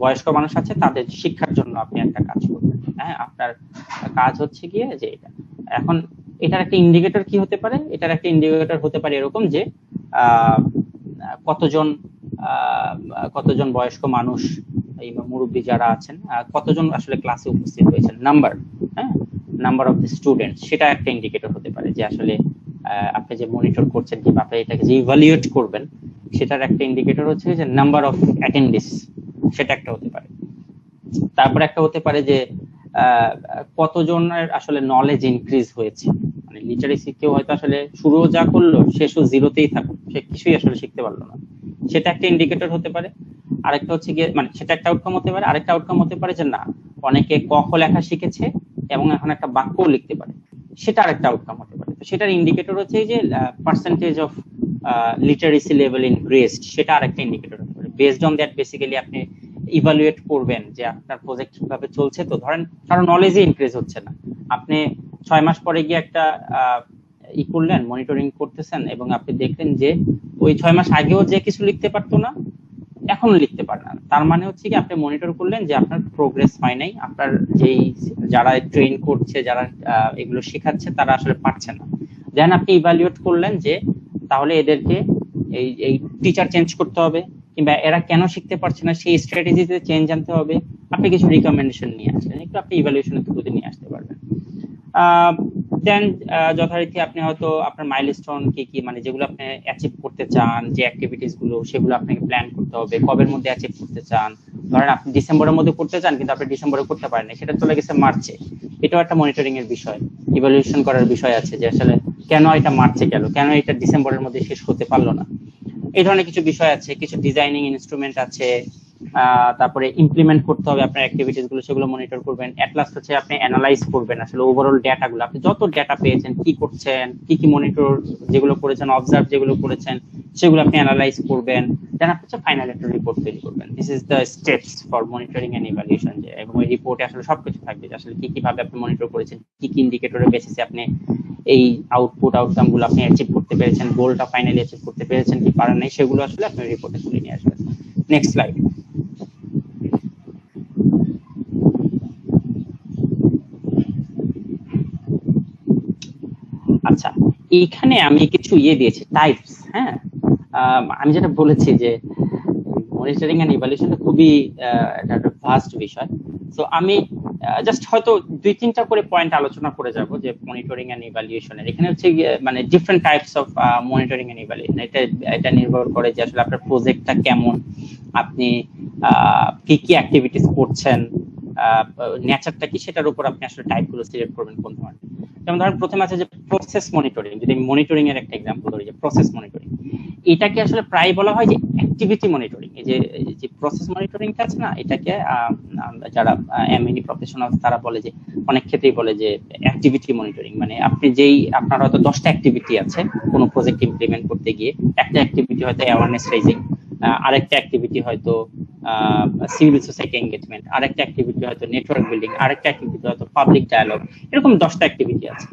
বয়স্ক মানুষ আছে তাদের শিক্ষার জন্য আপনি একটা কাজ করবেন। হ্যাঁ, আপনার কাজ হচ্ছে গিয়ে যে এটা, এখন এটার একটা ইন্ডিকেটর কি হতে পারে, এটার একটা ইন্ডিকেটর হতে পারে এরকম যে কতজন কতজন বয়স্ক মানুষ, এই মুরব্বী যারা আছেন, কতজন আসলে ক্লাসে উপস্থিত হয়েছেন, নাম্বার, হ্যাঁ, নাম্বার অফ দ্য স্টুডেন্টস, সেটা একটা ইন্ডিকেটর হতে পারে যে আসলে আপনি যে মনিটর করছেন কিংবা আপনি এটাকে যে ইভালুয়েট করবেন সেটার একটা ইন্ডিকেটর হচ্ছে যে নাম্বার অফ অ্যাটেন্ডিস, সেটা একটা হতে পারে। তারপর একটা হতে পারে যে কতজনের আসলে নলেজ ইনক্রিজ হয়েছে, মানে লিটারেসি কেউ হয়তো আসলে শুরুও যা করলো শেষও জিরোতেই থাকলো, সে কিছুই আসলে শিখতে পারলো না, সেটা একটা ইন্ডিকেটর হতে পারে। আরেকটা হচ্ছে গিয়ে মানে সেটা একটা আউটকাম হতে পারে। আরেকটা আউটকাম হতে পারে যে না, অনেকে ক খ লেখা শিখেছে এবং এখন একটা বাক্যও লিখতে পারে, সেটা আরেকটা আউটকাম হতে পারে। তো সেটার ইন্ডিকেটর হচ্ছে যে percentage of literacy level increased, সেটা আরেকটা ইন্ডিকেটর হতে পারে। বেসড অন দ্যাট বেসিক্যালি আপনি ইভালুয়েট করবেন যে আপনার প্রজেক্ট কিভাবে চলছে। তো ধরেন কারো নলেজই ইনক্রিজ হচ্ছে না, আপনি 6 মাস পরে গিয়ে একটা ই করলেন, মনিটরিং করতেছেন এবং আপনি দেখলেন যে ওই 6 মাস আগেও যে কিছু লিখতে পারতো না এখনো লিখতে পারে না, তার মানে হচ্ছে কি আপনি মনিটর করলেন যে আপনার প্রোগ্রেস হয় নাই, আপনার যেই যারা ট্রেন করছে, যারা এগুলো শেখাচ্ছে তারা আসলে পারছে না। দেন আপনি ইভালুয়েট করলেন যে তাহলে এদেরকে এই এই টিচার চেঞ্জ করতে হবে, কিংবা এরা কেন শিখতে পারছে না সেই স্ট্র্যাটেজিতে চেঞ্জ আনতে হবে। আপনি কিছু রিকমেন্ডেশন নিয়ে আসলেন, একটু আপনি ইভালুয়েশনের থ্রুতে নিয়ে আসতে পারবেন। দেন যথারীতি আপনি হয়তো আপনার মাইলস্টোন কি কি, মানে যেগুলো আপনি অ্যাচিভ করতে চান, যে অ্যাক্টিভিটিস গুলো, সেগুলো আপনাকে প্ল্যান করতে হবে কবের মধ্যে অ্যাচিভ করতে চান। ধরেন আপনি ডিসেম্বরের মধ্যে করতে চান কিন্তু আপনি ডিসেম্বরে করতে পারেন না, সেটা চলে গেছে মার্চে, এটাও একটা মনিটরিং এর বিষয়, ইভালুয়েশন করার বিষয় আছে যে আসলে কেন এটা মার্চে গেল, কেন এটা ডিসেম্বরের মধ্যে শেষ হতে পারলো না। এই ধরনের কিছু বিষয় আছে, কিছু ডিজাইনিং ইনস্ট্রুমেন্ট আছে। তারপরে ইমপ্লিমেন্ট করতে হবে আপনার অ্যাক্টিভিটিস গুলো, সেগুলো মনিটর করবেন। এট লাস্ট হচ্ছে আপনি অ্যানালাইজ করবেন আসলে ওভারঅল ডেটা গুলো, আপনি যত ডেটা পেয়েছেন, কি করছেন, কি কি মনিটর যেগুলো করেছেন, অবজার্ভ যেগুলো করেছেন, সেগুলো আপনি অ্যানালাইজ করবেন। দেন আপনি হচ্ছে ফাইনাল একটা রিপোর্ট তৈরি করবেন। This is the steps for monitoring and evaluation. এবং ওই রিপোর্টে আসলে সবকিছু থাকবে যে আসলে কি কিভাবে আপনি মনিটর করেছেন, কি কি ইন্ডিকেটরের বেসিসে আপনি এই আউটকাম গুলো আপনি অ্যাচিভ করতে পেরেছেন, গোলটা ফাইনালি অ্যাচিভ করতে পেরেছেন কি পারেন নাই, সেগুলো আসলে আপনি রিপোর্টে তুলে নিয়ে আসবেন। Next slide. আচ্ছা, এইখানে আমি কিছু দিয়েছি টাইপস। হ্যাঁ, আমি যেটা বলেছি যে মনিটরিং এন্ড ইভালুয়েশনটা খুবই একটা ভাস্ট বিষয়। তো আমি জাস্ট হয়তো 2-3টা করে পয়েন্ট আলোচনা করে যাব যে মনিটরিং এন্ড ইভালুয়েশনের। এখানে হচ্ছে মানে different types of monitoring and evaluation. এটা নির্ভর করে যে আসলে আপনার প্রজেক্টটা কেমন, আপনি কি কি অ্যাক্টিভিটিস করছেন, নেচারটা কি, সেটার উপর আপনি আসলে টাইপগুলো সিলেক্ট করবেন কোন ধরনের। যেমন ধরেন প্রথমে আছে যে প্রসেস মনিটরিং। যদি আমি মনিটরিং এর একটা এক্সাম্পল ধরি, যে প্রসেস মনিটরিং, এটাকে আসলে প্রায় বলা হয় যে অ্যাক্টিভিটি মনিটরিং। এই যে প্রসেস মনিটরিংটা আছে না, এটাকে যারা এমএনই প্রফেশনাল তারা বলে যে, অনেক ক্ষেত্রেই বলে যে অ্যাক্টিভিটি মনিটরিং। মানে আপনি আপনার হয়তো 10টা অ্যাক্টিভিটি আছে কোনো প্রজেক্ট ইমপ্লিমেন্ট করতে গিয়ে। একটা অ্যাক্টিভিটি হয়তো অ্যাওয়ারনেস রেজিং, আরেকটা অ্যাক্টিভিটি হয়তো সিভিল সোসাইটি এঙ্গেজমেন্ট, আরেকটা অ্যাক্টিভিটি হয়তো নেটওয়ার্ক বিল্ডিং, আরেকটা অ্যাক্টিভিটি হয়তো পাবলিক ডায়ালগ। এরকম 10টা অ্যাক্টিভিটি আছে।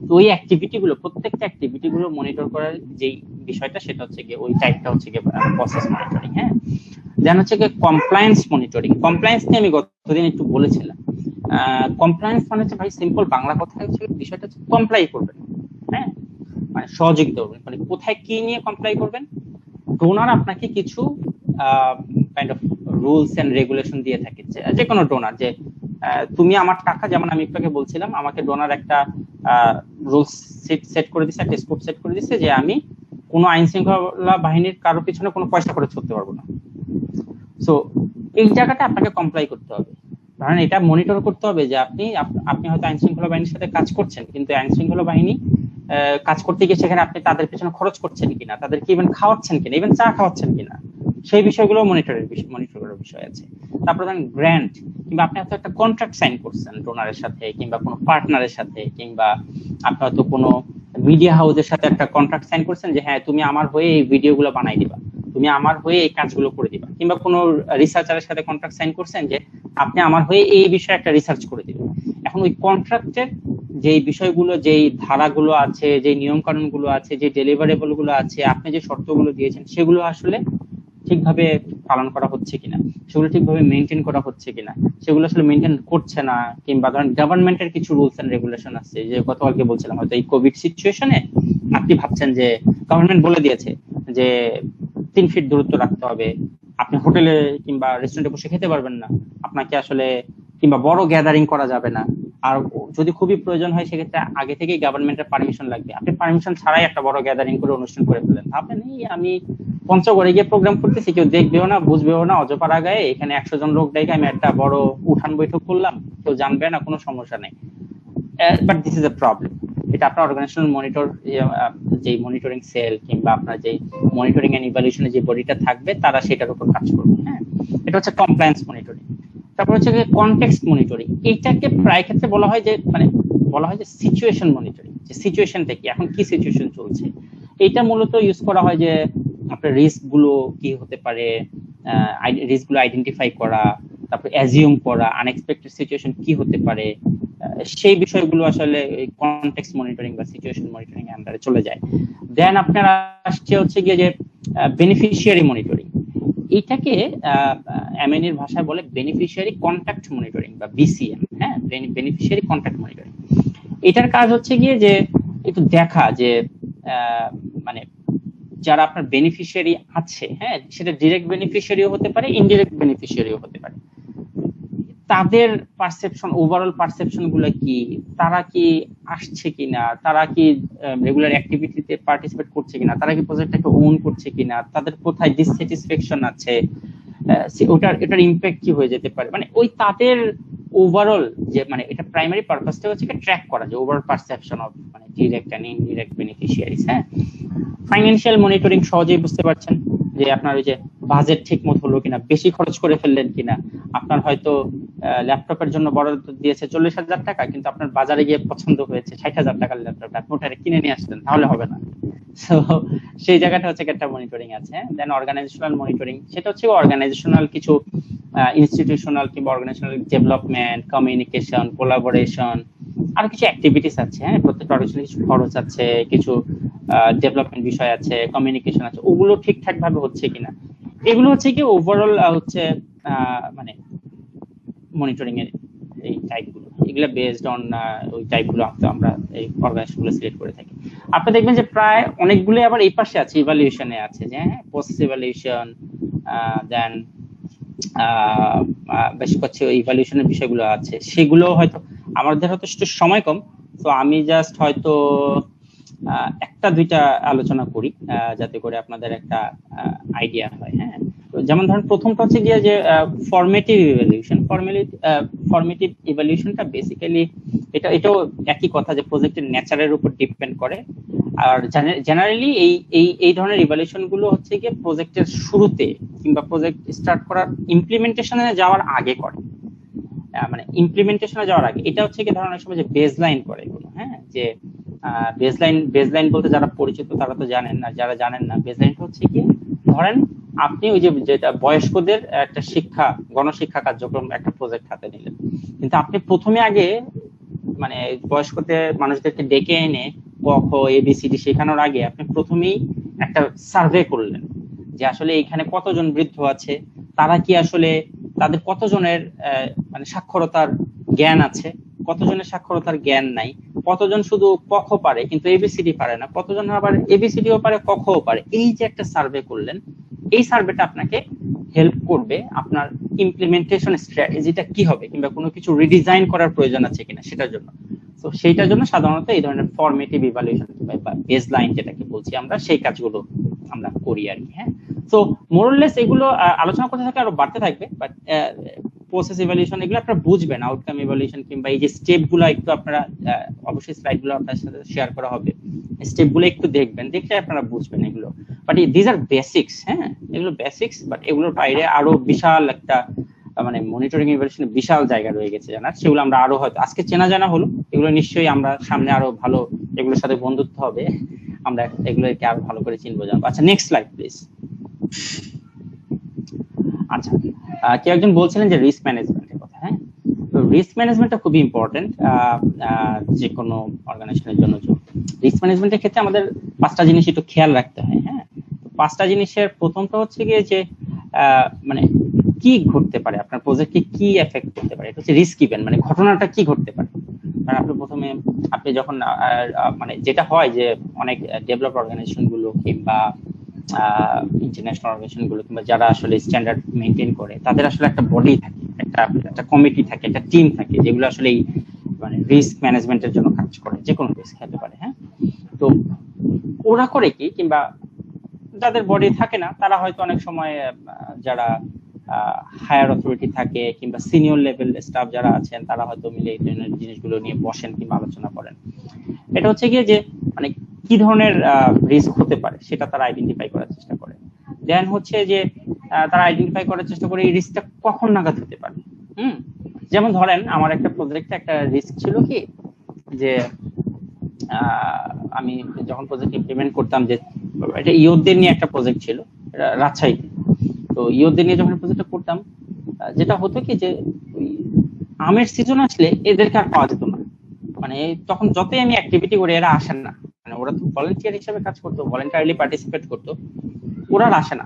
তো ওই অ্যাক্টিভিটি গুলো, প্রত্যেকটা অ্যাক্টিভিটি গুলো মনিটর করার যেই বিষয়টা, সেটা হচ্ছে গিয়ে ওই টাইপটা হচ্ছে গিয়ে প্রসেস মনিটরিং। হ্যাঁ, দেন হচ্ছে গিয়ে কমপ্লায়েন্স মনিটরিং। কমপ্লায়েন্স নিয়ে আমি গতদিন একটু বলেছিলাম। কমপ্লায়েন্স মানে হচ্ছে ভাই সিম্পল বাংলা কথায় হচ্ছে বিষয়টা হচ্ছে কমপ্লাই করবেন। হ্যাঁ, মানে সহযোগিতা করবেন, মানে কোথায় কি নিয়ে কমপ্লাই করবেন। ডোনার আপনাকে কিছু kind of rules and regulation দিয়ে থাকে, যে কোনো ডোনার, যে তুমি আমার টাকা, যেমন আমি আপনাকে বলছিলাম, আমাকে ডোনার একটা রুলস সেট করে দিচ্ছে, একটা স্কোপ সেট করে দিচ্ছে যে আমি কোনো আইন শৃঙ্খলা বাহিনীর কারোর পিছনে কোনো পয়সা খরচ করতে পারবো না। সো এই জায়গাটা আপনাকে কমপ্লাই করতে হবে। ধরেন এটা মনিটর করতে হবে যে আপনি হয়তো আইন শৃঙ্খলা বাহিনীর সাথে কাজ করছেন, কিন্তু আইন শৃঙ্খলা বাহিনী কাজ করতে গিয়ে সেখানে আপনি তাদের পেছনে খরচ করছেন কিনা, তাদেরকে ইভেন খাওয়াচ্ছেন কিনা, ইভেন চা খাওয়াচ্ছেন কিনা, সেই বিষয়গুলো মনিটর করার বিষয় আছে। তারপর ধরেন গ্র্যান্ট, কিংবা আপনি হয়তো একটা কন্ট্রাক্ট সাইন করছেন ডোনারের সাথে, কিংবা কোনো পার্টনারের সাথে, কিংবা আপনি হয়তো কোনো মিডিয়া হাউসের সাথে একটা কন্ট্রাক্ট সাইন করছেন যে হ্যাঁ তুমি আমার হয়ে এই ভিডিওগুলো বানাই দিবা, তুমি আমার হয়ে এই কাজগুলো করে দিবা। কিংবা কোনো রিসার্চারের সাথে কন্ট্রাক্ট সাইন করছেন যে আপনি আমার হয়ে এই বিষয়ে একটা রিসার্চ করে দিবেন। এখন ওই কন্ট্রাক্টের যেই বিষয়গুলো, যেই ধারাগুলো আছে, যে নিয়ম কানুন গুলো আছে, যে ডেলিভারেবল গুলো আছে, আপনি যে শর্তগুলো দিয়েছেন, সেগুলো আসলে ঠিকভাবে পালন করা হচ্ছে কিনা, সেগুলো ঠিকভাবে মেনটেন করা হচ্ছে কিনা, সেগুলো আসলে মেনটেন করছে না। কিংবা ধরেন গভর্নমেন্টের কিছু রুলস এন্ড রেগুলেশন আছে, যে গতকালকে বলছিলাম, হয়তো এই কোভিড সিচুয়েশনে আপনি ভাবছেন যে গভর্নমেন্ট বলে দিয়েছে যে 3 ফিট দূরত্ব রাখতে হবে, আপনি হোটেলে কিংবা রেস্টুরেন্টে বসে খেতে পারবেন না, আপনাকে আসলে কিংবা বড় গ্যাদারিং করা যাবে না, আর যদি খুবই প্রয়োজন হয় সেক্ষেত্রে আগে থেকেই গভর্নমেন্টের পারমিশন লাগবে। আপনি পারমিশন ছাড়াই একটা বড় গ্যাদারিং করে অনুষ্ঠান করে ফেলেন, ভাবলেন এই আমি পঞ্চগড়ে গিয়ে প্রোগ্রাম করতেছি, কেউ দেখবেও না বুঝবেও না, অজপাড়া গায়ে এখানে 100 জন লোক ডেকে আমি একটা বড় উঠান বৈঠক করলাম, কেউ জানবে না, কোনো সমস্যা নেই। But this is a problem. এটা আপনার অর্গানাইজেশনাল মনিটর, যে মনিটরিং সেল কিংবা আপনার যে মনিটরিং এন্ড ইভালুয়েশনের যে বডিটা থাকবে তারা সেটার উপর কাজ করবে। হ্যাঁ, এটা হচ্ছে কমপ্লায়েন্স মনিটরিং। তারপর হচ্ছে কনটেক্সট মনিটরিং, এইটাকে প্রায় ক্ষেত্রে বলা হয় যে সিচুয়েশন মনিটরিং, যে সিচুয়েশনটা কি, এখন কি সিচুয়েশন চলছে। এটা মূলত ইউজ করা হয় যে আপনার রিস্ক গুলো কি হতে পারে, রিস্ক গুলো আইডেন্টিফাই করা, তারপর অ্যাজিউম করা, আনএক্সপেক্টেড সিচুয়েশন কি হতে পারে, সেই বিষয়গুলো আসলে কনটেক্সট মনিটরিং বা সিচুয়েশন মনিটরিং এর আন্ডারে চলে যায়। দেন আপনার আসছে হচ্ছে গিয়ে যে বেনিফিশিয়ারি মনিটরিং, এইটাকে এমএনএর ভাষায় বলে বেনিফিশিয়ারি কন্টাক্ট মনিটরিং বা বিসিএম। হ্যাঁ, বেনিফিশিয়ারি কন্টাক্ট মনিটরিং। এটার কাজ হচ্ছে গিয়ে যে একটু দেখা যে মানে যারা আপনার বেনিফিশিয়ারি আছে, হ্যাঁ, সেটা ডিরেক্ট বেনিফিশিয়ারিও হতে পারে, ইনডিরেক্ট বেনিফিশিয়ারিও হতে পারে, তাদের পারসেপশন, ওভারঅল পারসেপশন গুলো কি, তারা কি আসছে কিনা, তারা কি রেগুলার অ্যাক্টিভিটিতে পার্টিসিপেট করছে কিনা, তারা কি প্রজেক্টটাকে ওন করছে কিনা, তাদের কোথায় ডিসস্যাটিসফ্যাকশন আছে, এটার ইমপ্যাক্ট কি হয়ে যেতে পারে, মানে ওই তাদের ওভারঅল যে মানে এটা প্রাইমারি পারপাসটা হচ্ছে ট্র্যাক করা, যে ওভারঅল পারসেপশন অফ মানে ডিরেক্ট এন্ড ইনডিরেক্ট বেনিফিশিয়ারিজ। হ্যাঁ, ফাইন্যান্সিয়াল মনিটরিং সহজেই বুঝতে পারছেন যে আপনার ওই যে বাজেট ঠিক মতো হলো কিনা, বেশি খরচ করে ফেললেন কিনা, আপনার হয়তো ল্যাপটপের জন্য বরাদ্দ দিয়েছে 40,000 টাকা, কিন্তু আপনার বাজারে গিয়ে পছন্দ হয়েছে 60,000 টাকার ল্যাপটপ, আপনি ওটা কিনে নিয়ে আসলেন, তাহলে হবে না। সো সেই জায়গাটা হচ্ছে একটা মনিটরিং আছে। দেন অর্গানাইজেশনাল মনিটরিং, সেটা হচ্ছে অর্গানাইজেশনাল কিছু ইনস্টিটিউশনাল কিংবা অর্গানাইজেশনাল ডেভেলপমেন্ট, কমিউনিকেশন, কোলাবোরেশন, আর কিছু অ্যাক্টিভিটিস আছে। হ্যাঁ, প্রত্যেকটা অর্গানাইজেশনে কিছু খরচ আছে, কিছু ডেভেলপমেন্ট বিষয় আছে, কমিউনিকেশন আছে, ওগুলো ঠিকঠাক ভাবে হচ্ছে কিনা, এগুলো হচ্ছে কি ওভারঅল হচ্ছে মানে মনিটরিং এর এই টাইপগুলো, এগুলো বেসড অন ওই টাইপগুলো আমরা এই অর্গানাইজেশনগুলো সিলেক্ট করে থাকি। আপনি দেখবেন যে প্রায় অনেকগুলো আবার এই পাশে আছে, ইভালুয়েশনে আছে, যে হ্যাঁ পোস্ট ইভালুয়েশন, দেন বেশ কিছু ইভালুয়েশনের বিষয়গুলো আছে, সেগুলো হয়তো আমাদের হয়তো সময় কম, তো আমি জাস্ট হয়তো একটা দুইটা আলোচনা করি যাতে করে আপনাদের একটা আইডিয়া হয়। হ্যাঁ, যেমন ধরেন প্রথমটা হচ্ছে গিয়ে যে ফরমেটিভ ইভালুয়েশন। ফরমেটিভ ইভালুয়েশনটা বেসিক্যালি এটাও একই কথা, যে প্রজেক্টের নেচারের উপর ডিপেন্ড করে। আর জেনারেলি এই ধরনের ইভালুয়েশন গুলো হচ্ছে গিয়ে প্রজেক্টের শুরুতে কিংবা প্রজেক্ট স্টার্ট করার ইমপ্লিমেন্টেশনে যাওয়ার আগে করে, মানে ইমপ্লিমেন্টেশনে যাওয়ার আগে। এটা হচ্ছে কি ধরনের সময় যে বেসলাইন করে এগুলো। হ্যাঁ, যে বেসলাইন বলতে যারা পরিচিত তারা তো জানেন, না যারা জানেন না, বেসলাইনটা হচ্ছে কি ধরেন আপনি ওই যে যেটা বয়স্কদের একটা গণশিক্ষা কার্যক্রম একটা প্রজেক্ট হাতে নিলেন, কিন্তু আপনি প্রথমে আগে মানে বয়স্কদের মানুষদেরকে ডেকে এনে ক খ এবিসিডি শেখানোর আগে আপনি প্রথমেই একটা সার্ভে করলেন যে আসলে এখানে কতজন বৃদ্ধ আছে, তারা কি আসলে তাদের কতজনের মানে সাক্ষরতার জ্ঞান আছে, কতজনের সাক্ষরতার জ্ঞান নাই, কতজন শুধু ক খ পারে কিন্তু এবিসিডি পারে না, কতজন আবার এবিসিডিও পারে ক খও পারে। এই যে একটা সার্ভে করলেন, এই সার্ভেটা আপনাকে হেল্প করবে আপনার ইমপ্লিমেন্টেশন স্ট্র্যাটেজিটা কি হবে কিংবা কোনো কিছু রিডিজাইন করার প্রয়োজন আছে কিনা সেটার জন্য। তো সেইটার জন্য সাধারণত এই ধরনের ফরমেটিভ ইভালুয়েশন বা বেসলাইন যেটাকে বলছি আমরা, সেই কাজগুলো আমরা করি আর কি। হ্যাঁ, তো মোরলেস এগুলো আলোচনা করতে থাকলে আরো বাড়তে থাকবে, বাট প্রসেস ইভালুয়েশন এগুলো আপনারা বুঝবেন, আউটকাম ইভালুয়েশন কিংবা এই যে স্টেপ গুলো একটু আপনারা অবশ্যই স্লাইড গুলো আপনার সাথে শেয়ার করা হবে, স্টেপ গুলো একটু দেখবেন, দেখলে আপনারা বুঝবেন এগুলো। But this are basics. হ্যাঁ, এগুলো বেসিক্স, বাট এগুলোর বাইরে আরো বিশাল একটা মানে মনিটরিং ইভালুয়েশনের বিশাল জায়গা রয়ে গেছে জানার, সেগুলো আমরা আরো হয়তো আজকে চেনা জানা হলো, এগুলো নিশ্চয়ই আমরা সামনে আরো ভালো এগুলোর সাথে বন্ধুত্ব হবে, আমরা এগুলোকে আরো ভালো করে চিনবো জানবো। আচ্ছা, নেক্সট স্লাইড প্লিজ। আচ্ছা, কেউ একজন বলছিলেন যে রিস্ক ম্যানেজমেন্টের কথা। হ্যাঁ, তো রিস্ক ম্যানেজমেন্টটা খুবই ইম্পর্টেন্ট যে কোনো অর্গানাইজেশনের জন্য। রিস্ক ম্যানেজমেন্টের ক্ষেত্রে আমাদের 5টা জিনিস একটু খেয়াল রাখতে হয়। হ্যাঁ, 5টা জিনিসের প্রথমটা হচ্ছে গিয়ে যে মানে কি ঘটতে পারে, আপনার প্রজেক্টকে কি এফেক্ট করতে পারে, এটা হচ্ছে রিস্ক ইভেন্ট, মানে ঘটনাটা কি ঘটতে পারে। কারণ আপনি যখন মানে যেটা হয় যে অনেক ডেভেলপ অর্গানাইজেশন গুলো কিংবা ইন্টারন্যাশনাল অর্গানাইজেশন গুলো কিংবা যারা আসলে স্ট্যান্ডার্ড মেনটেন করে, তাদের আসলে একটা বডি থাকে, একটা কমিটি থাকে, একটা টিম থাকে, যেগুলো আসলে এই মানে রিস্ক ম্যানেজমেন্টের জন্য কাজ করে, যে কোনো রিস্ক হতে পারে। হ্যাঁ, তো ওরা করে কি, কিংবা যাদের বডি থাকে না তারা হয়তো অনেক সময় যারা হায়ার অথরিটি থাকে কিংবা সিনিয়র লেভেল স্টাফ যারা আছেন, তারা হয়তো মিলে এই ধরনের জিনিসগুলো নিয়ে বসেন কিংবা আলোচনা করেন। এটা হচ্ছে গিয়ে যে মানে কি ধরনের রিস্ক হতে পারে সেটা তারা আইডেন্টিফাই করার চেষ্টা করে। দেন হচ্ছে যে তারা আইডেন্টিফাই করার চেষ্টা করে এই রিস্কটা কখন নাগাদ হতে পারে। যেমন ধরেন আমার একটা প্রজেক্টে একটা রিস্ক ছিল কি, যে আমি যখন প্রজেক্ট ইমপ্লিমেন্ট করতাম, যে এটা ইয়ুথদের নিয়ে একটা প্রজেক্ট ছিল রাজশাহীতে। তো ইয়ুথদের নিয়ে যখন প্রজেক্টটা করতাম, যেটা হতো কি যে আমের সিজন আসলে এদেরকে আর পাওয়া যেত না। মানে তখন যতই আমি অ্যাক্টিভিটি করি এরা আসেন না, মানে ওরা তো ভলান্টিয়ার হিসেবে কাজ করতো, ভলান্টারিলি পার্টিসিপেট করতো, ওরা আর আসে না।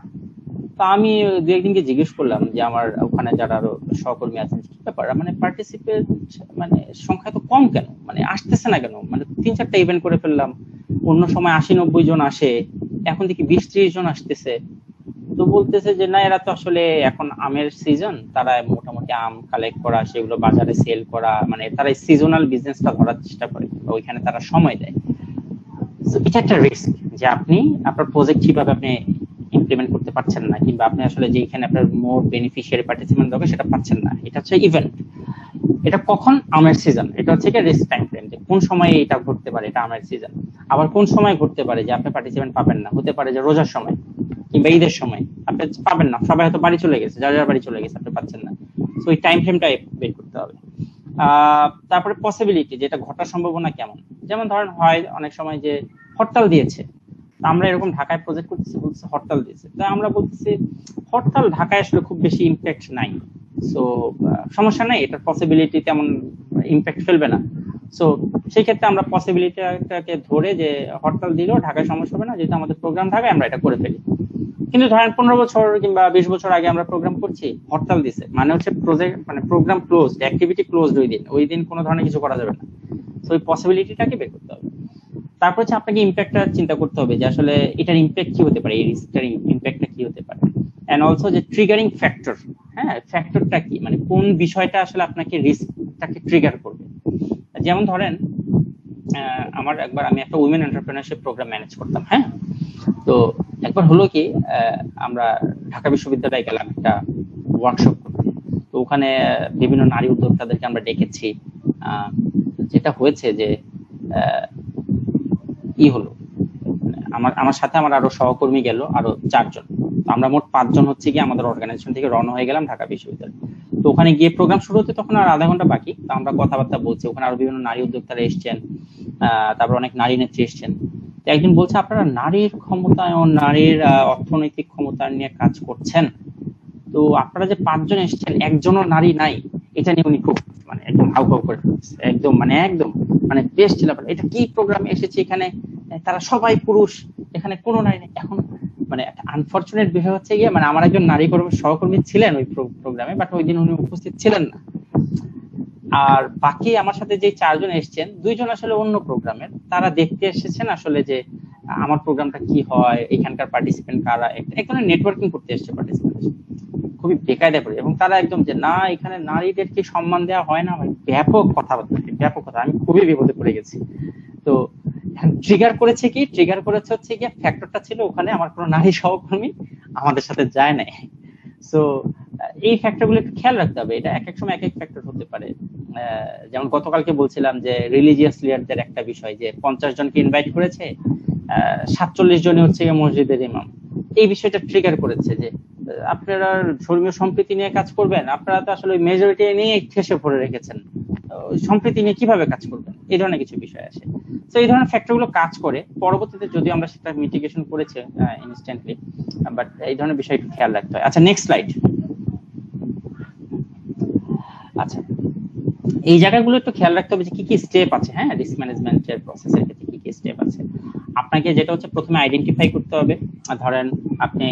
তো আমি দু একদিনকে জিজ্ঞেস করলাম যে আমার ওখানে যারা আরো সহকর্মী আছেন, কি ব্যাপার, মানে পার্টিসিপেট মানে সংখ্যা তো কম কেন, মানে আসতেছে না কেন, মানে 3-4টা ইভেন্ট করে ফেললাম, অন্য সময় 80-90 জন আসে, এখন দেখি 20-30 জন আসতেছে। তো বলতেছে যে না, এরা তো আসলে এখন আমের সিজন, তারা মোটামুটি আম কালেক্ট করা, সেগুলো বাজারে সেল করা, মানে তারা সিজনাল বিজনেসটা ধরার চেষ্টা করে, ওইখানে তারা সময় দেয়। এটা একটা রিস্ক যে আপনি আপনার প্রজেক্ট কিভাবে আপনি ইমপ্লিমেন্ট করতে পারছেন না, কিংবা আপনি আসলে যেখানে আপনার মোর বেনিফিশিয়ারি পার্টিসিপেন্ট দরকার সেটা পাচ্ছেন না। এটা হচ্ছে ইভেন্ট। এটা কখন? আমের সিজন। এটা হচ্ছে কি রিস্ক টাইম ফ্রেম, যে কোন সময়ে এটা ঘটতে পারে, এটা আমের সিজন। আবার কোন সময় ঘটতে পারে যে আপনি পার্টিসিপেন্ট পাবেন না, হতে পারে যে রোজার সময় কিংবা ঈদের সময় আপনি পাবেন না, সবাই হয়তো বাড়ি চলে গেছে, যার যার বাড়ি চলে গেছে, আপনি পাচ্ছেন না। তো ওই টাইম ফ্রেমটা বের করতে হবে। তারপরে পসিবিলিটি, যেটা ঘটার সম্ভাবনা কেমন। যেমন ধরেন হয় অনেক সময় যে হরতাল দিয়েছে, আমরা এরকম ঢাকায় প্রজেক্ট করতেছি, বলতেছে হরতাল দিয়েছে, তাই আমরা বলতেছি হরতাল ঢাকায় আসলে খুব বেশি ইম্প্যাক্ট নাই, সো সমস্যা নাই, এটার পসিবিলিটি তেমন ইম্প্যাক্ট ফেলবে না। সো সেই ক্ষেত্রে আমরা পসিবিলিটিটাকে ধরে যে হরতাল দিলেও ঢাকায় সমস্যা হবে না, যেহেতু আমাদের প্রোগ্রাম ঢাকায়, আমরা এটা করে ফেলি। কিন্তু ধরেন 15 বছর কিংবা 20 বছর আগে আমরা প্রোগ্রাম করছি, হরতাল দিছে, মানে হচ্ছে প্রজেক্ট মানে প্রোগ্রাম ক্লোজড, অ্যাক্টিভিটি ক্লোজড, ওই দিন কোনো ধরনের কিছু করা যাবে না। সো ওই পসিবিলিটিটাকে বের করতে হবে। তারপর হচ্ছে আপনাকে ইম্প্যাক্টটা চিন্তা করতে হবে যে আসলে এটার ইম্প্যাক্ট কি হতে পারে, এই রিস্কটার ইম্প্যাক্টটা কি হতে পারে। এন্ড অলসো যে ট্রিগারিং ফ্যাক্টর, হ্যাঁ ফ্যাক্টরটা কি, মানে কোন বিষয়টা আসলে আপনাকে রিস্কটাকে ট্রিগার করবে। যেমন ধরেন আমি একটা উইমেন এন্টারপ্রেনারশিপ প্রোগ্রাম ম্যানেজ করতাম। হ্যাঁ, তো একবার হলো কি, আমরা ঢাকা বিশ্ববিদ্যালয়ে গেলাম একটা ওয়ার্কশপ করতে। তো ওখানে বিভিন্ন নারী উদ্যোক্তাদেরকে আমরা ডেকেছি। যেটা হয়েছে যে কি হলো, আমার সাথে আমার আরো সহকর্মী গেল আরো 4 জন, আমরা মোট 5 জন হচ্ছে কি আমাদের অর্গানাইজেশন থেকে রওনা হয়ে গেলাম ঢাকা বিশ্ববিদ্যালয়। তো ওখানে গিয়ে প্রোগ্রাম শুরু হতে তখন আর আধা ঘন্টা বাকি। তো আমরা কথাবার্তা বলছি, ওখানে আরো বিভিন্ন নারী উদ্যোক্তারা এসছেন, তারপর অনেক নারী নেত্রী এসছেন। একজন বলছে আপনারা নারীর ক্ষমতায়ন, নারীর অর্থনৈতিক ক্ষমতায়ন নিয়ে কাজ করছেন, তো আপনারা যে 5 জন এসছেন একজনও নারী নাই, এটা নিয়ে উনি খুব মানে একদম হাউকাউ করে একদম মানে বেশ ছিল, এটা কি প্রোগ্রামে এসেছে, এখানে তারা সবাই পুরুষ, এখানে কোনো নারী নেই। এখন মানে একটা আনফরচুনেট বিষয় হচ্ছে গিয়ে, মানে আমার একজন নারী সহকর্মী ছিলেন ওই প্রোগ্রামে, বাট ওই দিন উনি উপস্থিত ছিলেন না। আর বাকি আমার সাথে যে 4 জন এসেছেন, 2 জন আসলে অন্য প্রোগ্রামের, তারা দেখতে এসেছেন আসলে যে আমার প্রোগ্রামটা কি হয়, এখানকার পার্টিসিপেন্ট কারা, এক ধরনের নেটওয়ার্কিং করতে এসেছে পার্টিসিপেন্ট, খুবই বেকায়দায় পড়ে। এবং তারা একদম যে না এখানে নারীদেরকে সম্মান দেওয়া হয় না, ব্যাপক কথাবার্তা, ব্যাপক কথা, আমি খুবই বিপদে পড়ে গেছি। তো ট্রিগার করেছে হচ্ছে গিয়ে ফ্যাক্টরটা ছিল ওখানে আমার কোনো নারী সহকর্মী আমাদের সাথে যায় নাই। সো এই ফ্যাক্টরগুলো একটু খেয়াল রাখতে হবে, এটা এক এক সময় এক এক ফ্যাক্টর হতে পারে। যেমন গতকালকে বলছিলাম যে রিলিজিয়াস লিডারদের একটা বিষয়, যে 50 জনকে ইনভাইট করেছে, 47 জনই হচ্ছে মসজিদের ইমাম। এই বিষয়টা ট্রিগার করেছে যে আপনারা ধর্মীয় সম্প্রীতি নিয়ে কাজ করবেন, আপনারা তো আসলে মেজরিটি নিয়ে ঠেসে পড়ে রেখেছেন, সম্প্রীতি নিয়ে কিভাবে কাজ করবেন, এই ধরনের কিছু বিষয় আসে। তো এই ধরনের ফ্যাক্টরগুলো কাজ করে পরবর্তীতে, যদি আমরা সেটা মিটিগেশন করেছি ইনস্ট্যান্টলি, বাট এই ধরনের বিষয় একটু খেয়াল রাখতে হয়। আচ্ছা, নেক্সট স্লাইড। আচ্ছা, এই জায়গাগুলো একটু খেয়াল রাখতে হবে যে কি কি স্টেপ আছে। হ্যাঁ, রিস্ক ম্যানেজমেন্টের প্রসেসের ক্ষেত্রে কি কি স্টেপ আছে। আপনাকে যেটা হচ্ছে প্রথমে আইডেন্টিফাই করতে হবে। ধরেন আপনি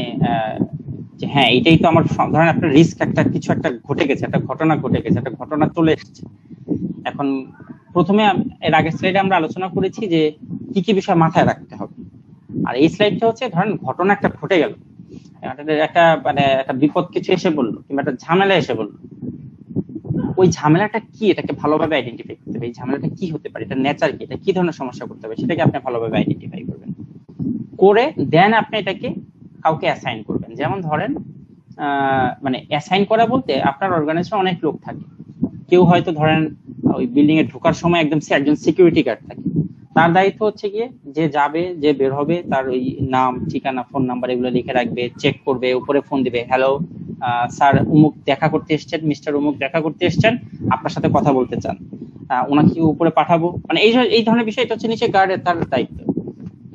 যে হ্যাঁ এটাই তো আমার, ধরেন আপনার রিস্ক কিছু একটা ঘটে গেছে, একটা ঘটনা চলে এসেছে। এখন প্রথমে এর আগের স্লাইডে আমরা আলোচনা করেছি যে কি কি বিষয় মাথায় রাখতে হবে। আর এই স্লাইডটা হচ্ছে ধরেন ঘটনা একটা ঘটে গেল, একটা মানে একটা বিপদ কিছু এসে বললো কিংবা একটা ঝামেলা এসে বললো, ওই ঝামেলাটা কি এটাকে ভালোভাবে আইডেন্টিফাই করতে হবে। এই ঝামেলাটা কি হতে পারে, এটা নেচার কি, এটা কি ধরনের সমস্যা করতে হবে, সেটাকে আপনি ভালোভাবে আইডেন্টিফাই করবেন। করে দেন আপনি এটাকে কাউকে অ্যাসাইন করবেন। যেমন ধরেন মানে অ্যাসাইন করা বলতে আপনার অর্গানাইজেশনে অনেক লোক থাকে, কেউ হয়তো ধরেন ওই বিল্ডিং এ ঢোকার সময় একজন সিকিউরিটি গার্ড থাকে, তার দায়িত্ব হচ্ছে গিয়ে যে যাবে যে বের হবে তার ওই নাম ঠিকানা ফোন নাম্বার এগুলো লিখে রাখবে, চেক করবে, উপরে ফোন দিবে, হ্যালো স্যার উমুক দেখা করতে এসছেন, মিস্টার উমুক দেখা করতে এসছেন, আপনার সাথে কথা বলতে চান, ওনাকে উপরে পাঠাবো, মানে এই ধরনের বিষয়, এটা হচ্ছে নিচে গার্ডের তার দায়িত্ব।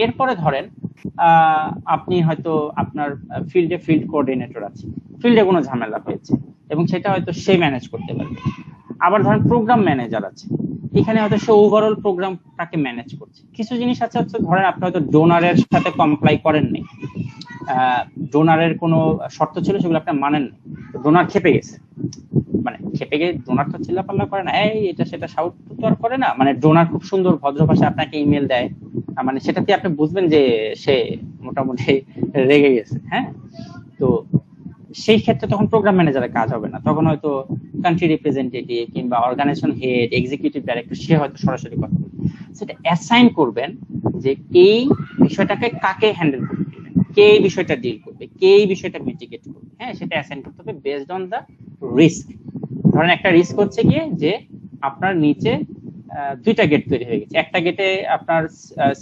এরপরে ধরেন আপনি হয়তো আপনার ফিল্ড কোঅর্ডিনেটর আছে, ফিল্ডে কোনো ঝামেলা হয়েছে এবং সেটা হয়তো সে ম্যানেজ করতে পারবে। আবার ধরেন প্রোগ্রাম ম্যানেজার আছে, এখানে হয়তো সে ওভারঅল প্রোগ্রামটাকে ম্যানেজ করছে। কিছু জিনিস আছে হচ্ছে ধরেন আপনি হয়তো ডোনারের সাথে কমপ্লাই করেননি, ডোনারের কোনো শর্ত ছিল সেগুলো আপনি মানেন না, ডোনার খেপে গেছে, মানে খেপে গিয়ে ডোনার তো চিল্লাপাল্লা করে না, এই এটা সেটা শাউট তো আর করে না, মানে ডোনার খুব সুন্দর ভদ্র ভাষায় আপনাকে ইমেল দেয়, মানে সেটাতে আপনি বুঝবেন যে সে মোটামুটি রেগে গেছে। হ্যাঁ, তো সেই ক্ষেত্রে তখন প্রোগ্রাম ম্যানেজারের কাজ হবে না, তখন হয়তো কান্ট্রি রিপ্রেজেন্টেটিভ কিংবা অর্গানাইজেশন হেড, এক্সিকিউটিভ ডাইরেক্টর, সে হয়তো সরাসরি কথা বলবে। সেটা অ্যাসাইন করবেন যে এই বিষয়টাকে কাকে হ্যান্ডেল করতে দিবেন, কে এই বিষয়টা ডিল করবে, কে এই বিষয়টা মিটিগেট করবে। হ্যাঁ, সেটা অ্যাসাইন করতে হবে বেসড অন দা রিস্ক। ধরেন একটা রিস্ক হচ্ছে গিয়ে যে আপনার নিচে দুইটা গেট তৈরি হয়ে গেছে, একটা গেটে আপনার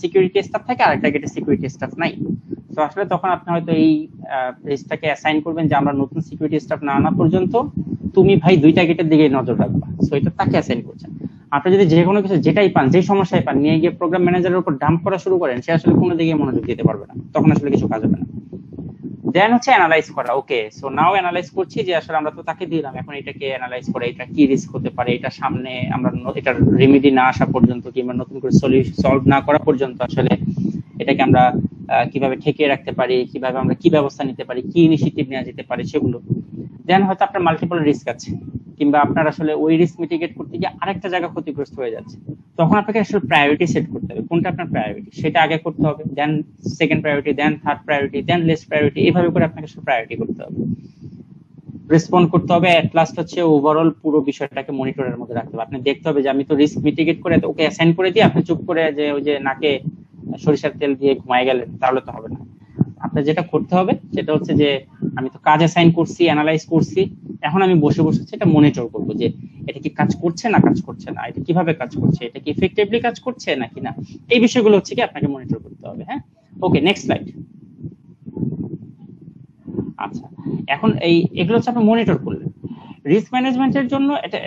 সিকিউরিটি স্টাফ থাকে, আরেকটা গেটে সিকিউরিটি স্টাফ নাই। তো আসলে তখন আপনি হয়তো এই রিস্কটাকে অ্যাসাইন করবেন যে আমরা নতুন সিকিউরিটি স্টাফ না আনা পর্যন্ত তুমি ভাই দুইটা গেটের দিকে নজর রাখবা। সো এটা তাকে অ্যাসাইন করছেন। আপনি যদি যে কোনো কিছু যেটাই পান, যে সমস্যায় পান, নিয়ে গিয়ে প্রোগ্রাম ম্যানেজারের উপর ডাম্প করা শুরু করেন, সে আসলে কোনো দিকে মনোযোগ দিতে পারবে না, তখন আসলে কিছু কাজ হবে না। দেন হচ্ছে অ্যানালাইজ করা। ওকে, সো নাও অ্যানালাইজ করছি যে আসলে আমরা তো তাকে দিলাম, এখন এটাকে অ্যানালাইজ করে এটা কি রিস্ক হতে পারে, এটা সামনে আমরা এটার রেমেডি না আসা পর্যন্ত কিংবা নতুন করে সলিউশন সলভ না করা পর্যন্ত আসলে এটাকে আমরা কিভাবে ঠেকিয়ে রাখতে পারি, কিভাবে আমরা কি ব্যবস্থা নিতে পারি, কি ইনিশিয়েটিভ নেওয়া যেতে পারে সেগুলো। দেন হয়তো আপনার মাল্টিপল রিস্ক আছে কিংবা আপনার আসলে ওই রিস্ক মিটিগেট করতে গিয়ে আরেকটা জায়গা ক্ষতিগ্রস্ত হয়ে যাচ্ছে, তখন আপনাকে আসলে প্রায়োরিটি সেট করতে হবে, কোনটা আপনার প্রায়োরিটি সেটা আগে করতে হবে, then second priority, then third priority, then less priority, এইভাবে করে আপনাকে আসলে প্রায়োরিটি করতে হবে, রেসপন্ড করতে হবে। এট লাস্ট হচ্ছে ওভারঅল পুরো বিষয়টাকে মনিটরের মধ্যে রাখতে হবে। আপনি দেখতে হবে যে আমি তো রিস্ক মিটিগেট করে ওকে অ্যাসাইন করে দিয়ে আপনি চুপ করে যে ওই যে নাকে সরিষার তেল দিয়ে ঘুমায় গেলেন, তাহলে তো হবে না। আপনার যেটা করতে হবে সেটা হচ্ছে যে আমি তো কাজ অ্যাসাইন করছি, অ্যানালাইজ করছি, এখন আমি বসে বসে সেটা মনিটর করব যে এটা কি কাজ করছে না কাজ করছে না, এটা কিভাবে কাজ করছে, এটা কি এফেক্টিভলি কাজ করছে নাকি না, এই বিষয়গুলো হচ্ছে কি আপনাকে মনিটর করতে হবে। হ্যাঁ, ওকে, নেক্সট স্লাইড। আচ্ছা, এখন এগুলো হচ্ছে আপনি মনিটর করলেন। রিস্ক ম্যানেজমেন্টের জন্য এটা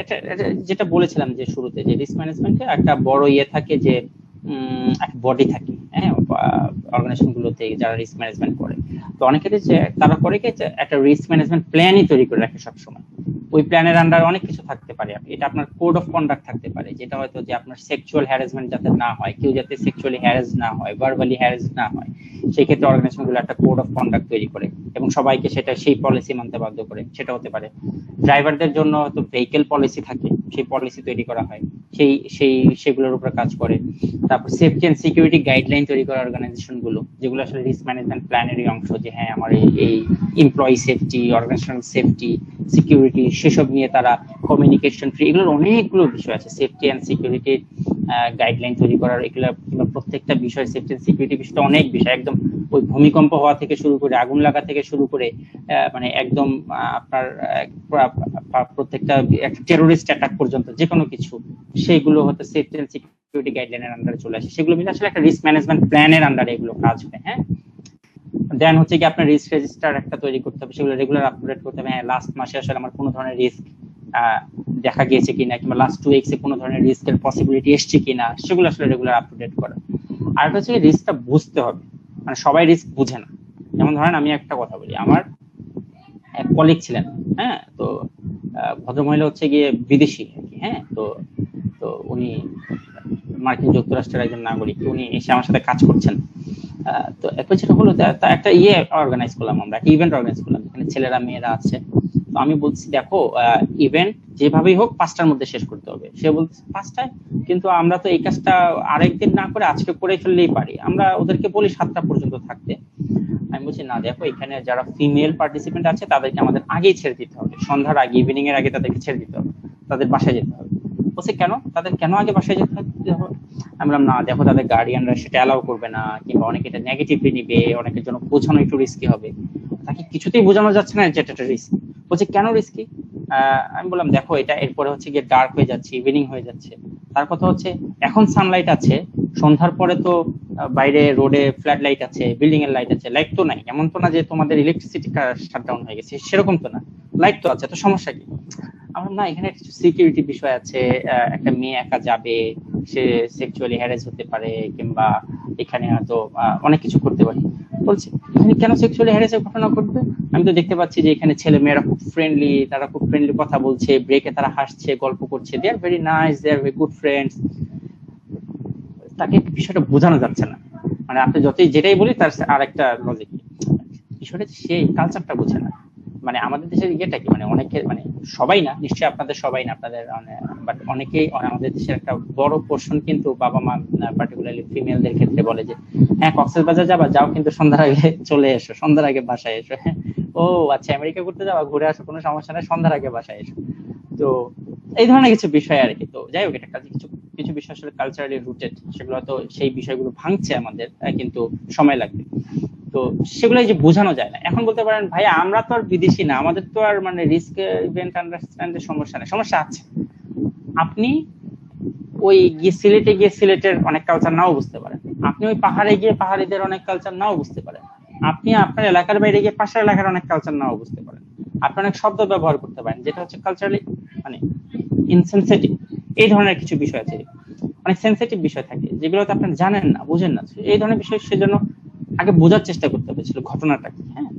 যেটা বলেছিলাম যে শুরুতে, যে রিস্ক ম্যানেজমেন্টে একটা বড় থাকে যে একটা বডি থাকে, হ্যাঁ, অর্গানাইজেশন গুলোতে যারা রিস্ক ম্যানেজমেন্ট করে। তো অনেকের যে তারা করে কি একটা রিস্ক ম্যানেজমেন্ট প্ল্যানই তৈরি করে রাখে সবসময়। ওই প্ল্যানের আন্ডার অনেক কিছু থাকতে পারে, এটা আপনার কোড অফ কন্ডাক্ট থাকতে পারে, যেটা হয়তো যে আপনার সেক্সুয়াল হ্যারাসমেন্ট যাতে না হয়, কেউ যাতে সেক্সুয়ালি হ্যারাস না হয়, ভার্বালি হ্যারাস না হয়, সেই ক্ষেত্রে অর্গানাইজেশন গুলো একটা কোড অফ কন্ডাক্ট তৈরি করে এবং সবাইকে সেটা সেই পলিসি মানতে বাধ্য করে। সেটা হতে পারে ড্রাইভারদের জন্য হয়তো ভেহিকেল পলিসি থাকে, সেই পলিসি তৈরি করা হয়, সেগুলোর উপর কাজ করে। তারপর সেফটি এন্ড সিকিউরিটি গাইডলাইন তৈরি করা অর্গানাইজেশন গুলো, যেগুলো আসলে রিস্ক ম্যানেজমেন্ট প্ল্যানেরই অংশ, যে হ্যাঁ আমার এই employee safety, organisational safety, security, সেসব নিয়ে তারা কমিউনিকেশন ফ্রি, এগুলোর অনেকগুলো বিষয় আছে। সেফটি এন্ড সিকিউরিটি গাইডলাইন তৈরি করার, এগুলো প্রত্যেকটা বিষয়, সেফটি এন্ড সিকিউরিটি বিষয়টা অনেক বিষয়, একদম ওই ভূমিকম্প হওয়া থেকে শুরু করে, আগুন লাগা থেকে শুরু করে, মানে একদম আপনার প্রত্যেকটা টেরোরিস্ট অ্যাটাক পর্যন্ত যে কোনো কিছু, সেইগুলো হয়তো সেফটি এন্ড সিকিউরিটি গাইডলাইনের আন্ডারে চলে আসে। সেগুলো মিলে আসলে একটা রিস্ক ম্যানেজমেন্ট প্ল্যানের আন্ডারে এগুলো কাজ হয়। হ্যাঁ, দেন হচ্ছে কি আপনার রিস্ক রেজিস্টার একটা তৈরি করতে হবে, সেগুলো রেগুলার আপডেট করতে হবে। হ্যাঁ, লাস্ট মাসে আসলে আমার কোনো ধরনের রিস্ক দেখা গিয়েছে কিনা, কিংবা লাস্ট 2 উইকসে কোনো ধরনের রিস্কের পসিবিলিটি এসছে কিনা, সেগুলো আসলে রেগুলার আপডেট করা। আর একটা হচ্ছে রিস্কটা বুঝতে হবে, মানে সবাই রিস্ক বুঝে না। যেমন ধরেন আমি একটা কথা বলি, আমার এক কলিগ ছিলেন, হ্যাঁ, তো ভদ্রমহিলা হচ্ছে গিয়ে বিদেশি আর কি। হ্যাঁ, তো উনি মার্কিন যুক্তরাষ্ট্রের একজন নাগরিক, উনি এসে আমার সাথে কাজ করছেন। তো একবার যেটা হলো, একটা অর্গানাইজ করলাম, আমরা একটা ইভেন্ট অর্গানাইজ করলাম, যেখানে ছেলেরা মেয়েরা আছে। তো আমি বলছি দেখো, ইভেন্ট যেভাবেই হোক 5টার মধ্যে শেষ করতে হবে। সে বলছে 5টায়, কিন্তু আমরা তো এই কাজটা আরেকদিন না করে আজকে করে ফেললেই পারি। আমরা ওদেরকে বলি 7টা পর্যন্ত থাকতে। আমি বলছি না, দেখো এখানে যারা ফিমেল পার্টিসিপেন্ট আছে তাদেরকে আমাদের আগেই ছেড়ে দিতে হবে, সন্ধ্যার আগে, ইভিনিং এর আগে তাদেরকে ছেড়ে দিতে হবে, তাদের বাসায় যেতে হবে। বলছে কেন, তাদের কেন আগে বাসায় যেতে হবে? আমি বললাম না দেখো, তাদের গার্ডিয়ানরা সেটা অ্যালাউ করবে না, কিংবা অনেকে এটা নেগেটিভলি নিবে, অনেকের জন্য বোঝানো একটু রিস্কি হবে। তাকে কিছুতেই বোঝানো যাচ্ছে না যে এটা রিস্ক। বলছে কেন রিস্কি? আমি বললাম দেখো, এটা এরপরে হচ্ছে গিয়ে ডার্ক হয়ে যাচ্ছে, ইভিনিং হয়ে যাচ্ছে। তার কথা হচ্ছে এখন সানলাইট আছে, সন্ধ্যার পরে তো বাইরে রোডে ফ্ল্যাট লাইট আছে, বিল্ডিং এর লাইট আছে, লাইট তো নাই। এমন তো না যে তোমাদের ইলেকট্রিসিটি শাটডাউন হয়ে গেছে, সেরকম তো না, লাইট তো আছে, তো সমস্যা কি? আমার না, এখানে কিছু সিকিউরিটি বিষয় আছে, একটা মেয়ে একা যাবে, সে সেক্সুয়ালি হ্যারাস হতে পারে, কিংবা এখানে হয়তো অনেক কিছু করতে পারে। বলছে এখানে কেন সেক্সুয়ালি হ্যারাসের ঘটনা ঘটবে? আমি তো দেখতে পাচ্ছি যে এখানে ছেলে মেয়েরা খুব ফ্রেন্ডলি, তারা খুব ফ্রেন্ডলি কথা বলছে, ব্রেকে তারা হাসছে, গল্প করছে, they are very nice, they are very good friends. তাকে বিষয়টা বোঝানো যাচ্ছে না। মানে আপনি যতই যেটাই বলি তার আর একটা লজিক, বিষয়টা সে কালচারটা বোঝে না। মানে আমাদের দেশের ইয়েটা কি, মানে অনেকে, মানে সবাই না নিশ্চয়ই, আপনাদের সবাই না, আপনাদের বাট অনেকেই, আমাদের দেশের একটা বড় পোর্শন কিন্তু বাবা মা, পার্টিকুলারলি ফিমেলদের ক্ষেত্রে বলে যে হ্যাঁ কক্সবাজার যাবা, যাও কিন্তু সন্ধ্যার আগে চলে এসো, সন্ধ্যার আগে বাসায় এসো। হ্যাঁ, ও আচ্ছা, আমেরিকা ঘুরতে যাবা, ঘুরে আসো, কোনো সমস্যা নেই, সন্ধ্যার আগে বাসায় এসো। তো এই ধরনের কিছু বিষয় আর কি। তো যাই হোক, এটা কাজে কিছু কিছু বিষয় আসলে কালচারালি রুটেড, সেগুলো তো সেই বিষয়গুলো ভাঙছে আমাদের, কিন্তু সময় লাগবে। তো সেগুলো যে বোঝানো যায় না। এখন বলতে পারেন ভাইয়া আমরা তো আর বিদেশি না, আমাদের তো আর মানে রিস্ক ইভেন্ট আন্ডারস্ট্যান্ডের সমস্যা নেই। সমস্যা আছে, আপনি ওই গিয়ে সিলেটে গিয়ে সিলেটের অনেক কালচার নাও বুঝতে পারেন, আপনি ওই পাহাড়ে গিয়ে পাহাড়িদের অনেক কালচার নাও বুঝতে পারেন, আপনি আপনার এলাকার বাইরে গিয়ে পাশের এলাকার অনেক কালচার নাও বুঝতে পারেন, আপনি অনেক শব্দ ব্যবহার করতে পারেন যেটা হচ্ছে কালচারালি মানে ইনসেনসিটিভ। এই ধরনের কিছু বিষয় আছে, অনেক সেন্সিটিভ বিষয় থাকে যেগুলোতে আপনি জানেন না, বুঝেন না। এই ধরনের বিষয় সেজন্য আগে বোঝার চেষ্টা করতে হবে ছিল ঘটনাটা কি। হ্যাঁ,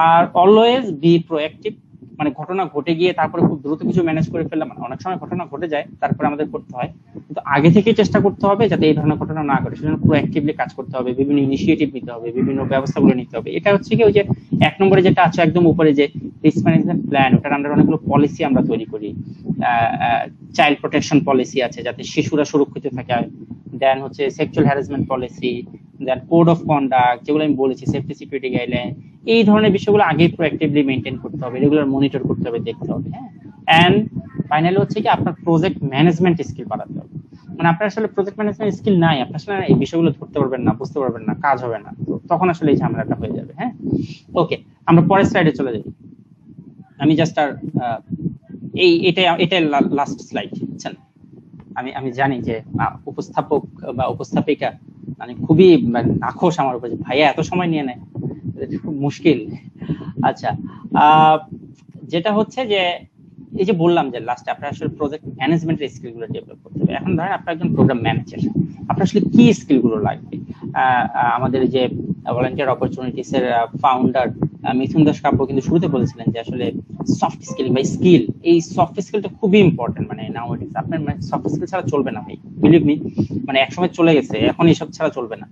আর অলওয়েজ বি প্রোঅ্যাক্টিভ। মানে ঘটনা ঘটে গিয়ে তারপরে খুব দ্রুত কিছু ম্যানেজ করে ফেললাম, মানে অনেক সময় ঘটনা ঘটে যায় তারপরে আমাদের করতে হয়, কিন্তু আগে থেকেই চেষ্টা করতে হবে যাতে এই ধরনের ঘটনা না ঘটে। সেজন্য প্রোঅ্যাক্টিভলি কাজ করতে হবে, বিভিন্ন ইনিশিয়েটিভ নিতে হবে, বিভিন্ন ব্যবস্থাগুলো নিতে হবে। এটা হচ্ছে কি ওই যে 1 নম্বরে যেটা আছে একদম উপরে, যে রিস্ক ম্যানেজমেন্ট প্ল্যান, ওটার আন্ডার অনেকগুলো পলিসি আমরা তৈরি করি। চাইল্ড প্রোটেকশন পলিসি আছে যাতে শিশুরা সুরক্ষিত থাকে, দেন হচ্ছে sexual harassment policy, then code of conduct, যেগুলো আমি বলেছি, সেফটি সিকিউরিটি গাইডলাইন। এই ধরনের বিষয়গুলো আগেই প্রোঅ্যাক্টিভলি মেইনটেইন করতে হবে, রেগুলার মনিটর করতে হবে, দেখতে হবে। হ্যাঁ, এন্ড ফাইনালি হচ্ছে কি আপনার প্রজেক্ট ম্যানেজমেন্ট স্কিল বাড়াতে হবে। মানে আপনার আসলে প্রজেক্ট ম্যানেজমেন্ট স্কিল নাই, আপনি আসলে এই বিষয়গুলো ধরতে পারবেন না, বুঝতে পারবেন না, কাজ হবে না, তো তখন আসলে এই ঝামেলাটা হয়ে যাবে। হ্যাঁ, ওকে, আমরা পরের স্লাইডে চলে যাই। আমি জাস্ট আর এটাই লাস্ট স্লাইড, বুঝছেন? আমি জানি যে উপস্থাপক বা উপস্থাপিকা মানে খুবই নাখোশ আমার উপর, যে ভাইয়া এত সময় নিয়ে নেয়, খুব মুশকিল। আচ্ছা, যেটা হচ্ছে যে এই যে বললাম যে লাস্টে আপনার আসলে প্রজেক্ট ম্যানেজমেন্টের স্কিল গুলো ডেভেলপ করতে হবে। এখন ধরেন আপনি একজন প্রোগ্রাম ম্যানেজার, আপনার আসলে কি স্কিল গুলো লাগবে? আমাদের যে ভলান্টিয়ার অপরচুনিটিস এর ফাউন্ডার মিথুন দাস কাব্য কিন্তু শুরুতে বলেছিলেন যে আসলে সফট স্কিল বা স্কিল, এই সফট স্কিলটা খুবই ইম্পর্টেন্ট। মানে নাওয়াডেজ আপনার সফট স্কিল ছাড়া চলবে না ভাই, বিলিভ মি। মানে একসময় চলে গেছে, এখন এইসব ছাড়া চলবে না।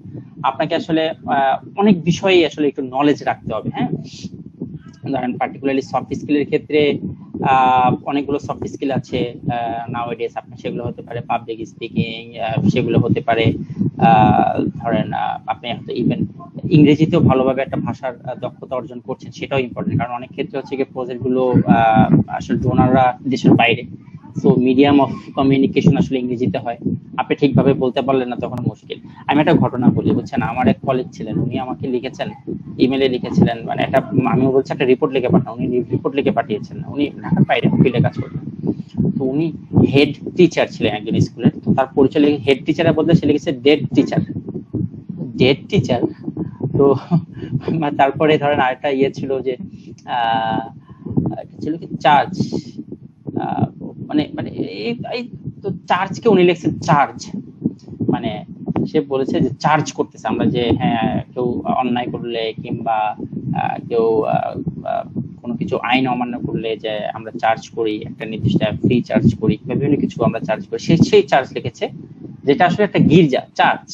আপনাকে আসলে অনেক বিষয়ে আসলে একটু নলেজ রাখতে হবে। হ্যাঁ, ধরেন পার্টিকুলারলি সফট স্কিলের ক্ষেত্রে অনেকগুলো সফট স্কিল আছে নাওয়াডেজ। আপনার সেগুলো হতে পারে পাবলিক স্পিকিং, সেগুলো হতে পারে ধরেন আপনি হয়তো ইভেন ইংরেজিতেও ভালোভাবে একটা ভাষার দক্ষতা অর্জন করছেন, সেটাও ইম্পর্টেন্ট। কারণ অনেক ক্ষেত্রে হচ্ছে গিয়ে প্রজেক্ট গুলো আসলে ডোনাররা দেশের বাইরে, সো মিডিয়াম অফ কমিউনিকেশন আসলে ইংরেজিতে হয়। আপনি ঠিকভাবে বলতে পারলেন না, তখন মুশকিল। আমি একটা ঘটনা বলি, বুঝছেন? আমার এক কলিগ ছিলেন, উনি আমাকে লিখেছেন, ইমেলে লিখেছিলেন, মানে একটা, আমি বলছি একটা রিপোর্ট লিখে পাঠান, উনি রিপোর্ট লিখে পাঠিয়েছেন। উনি ঢাকার বাইরে ফিল্ডে কাজ করতেন, তো উনি হেড টিচার ছিলেন একজন স্কুলের। তো তার পরিচয় লিখে হেড টিচারের বদলে সে লিখেছে ডেড টিচার। Dead teacher. তো তারপরে ধরেন আরেকটা ইয়ে ছিল যে ছিল কি চার্জ, মানে মানে এই তো চার্জকে উনি লিখছেন চার্জ, মানে সে বলেছে যে চার্জ করতেছে আমরা, যে হ্যাঁ কেউ অন্যায় করলে কিংবা কেউ কোনো কিছু আইন অমান্য করলে যে আমরা চার্জ করি, একটা নির্দিষ্ট ফ্রি চার্জ করি, বিভিন্ন কিছু আমরা চার্জ করি, সেই চার্জ লিখেছে, যেটা আসলে একটা গির্জা চার্চ,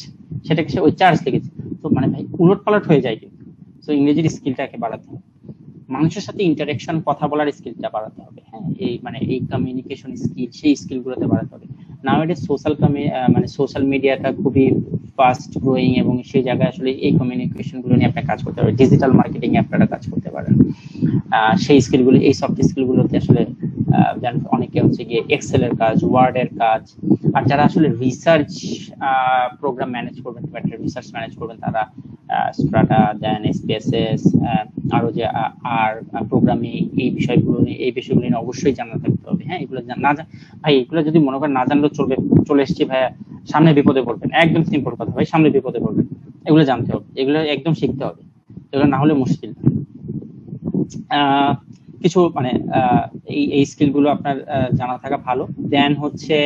সেটাকে সে ওই চার্জ লিখেছে। তো মানে ভাই উলট পালট হয়ে যায় কিন্তু। তো ইংরেজির স্কিলটাকে বাড়াতে হবে। মানুষের সাথে ইন্টারেকশন, কথা বলার স্কিলটা বাড়াতে হবে। হ্যাঁ, এই মানে এই কমিউনিকেশন স্কিল, সেই স্কিলগুলোতে বাড়াতে হবে। নাওয়াডেজ মানে সোশ্যাল মিডিয়াটা খুবই ফাস্ট গ্রোয়িং, এবং সেই জায়গায় আসলে এই কমিউনিকেশন গুলো নিয়ে আপনার কাজ করতে হবে। ডিজিটাল মার্কেটিং এ আপনারা কাজ করতে পারেন। সেই স্কিলগুলো, এই সফট স্কিলগুলোতে আসলে অনেকে হচ্ছে গিয়ে এক্সেল এর কাজ, ওয়ার্ড এর কাজ, আর যারা আসলে রিসার্চ প্রোগ্রাম ম্যানেজ করবেন, রিসার্চ ম্যানেজ করবেন, তারা স্ট্রাটা দেন, এসপিএসএস, আরো যে আর প্রোগ্রামিং, এই বিষয়গুলো নিয়ে অবশ্যই জানা থাকতে হবে। হ্যাঁ, এগুলো না ভাই, এগুলো যদি মনে করেন না জানলেও চলবে, চলে এসছি ভাইয়া, সামনে বিপদে পড়বেন, একদম সিম্পল কথা ভাই, সামনে বিপদে পড়বেন, এগুলো জানতে হবে, এগুলো একদম শিখতে হবে, এগুলো না হলে মুশকিল। কিছু মানে এই স্কিল গুলো আপনার জানা থাকা ভালো। দেন হচ্ছে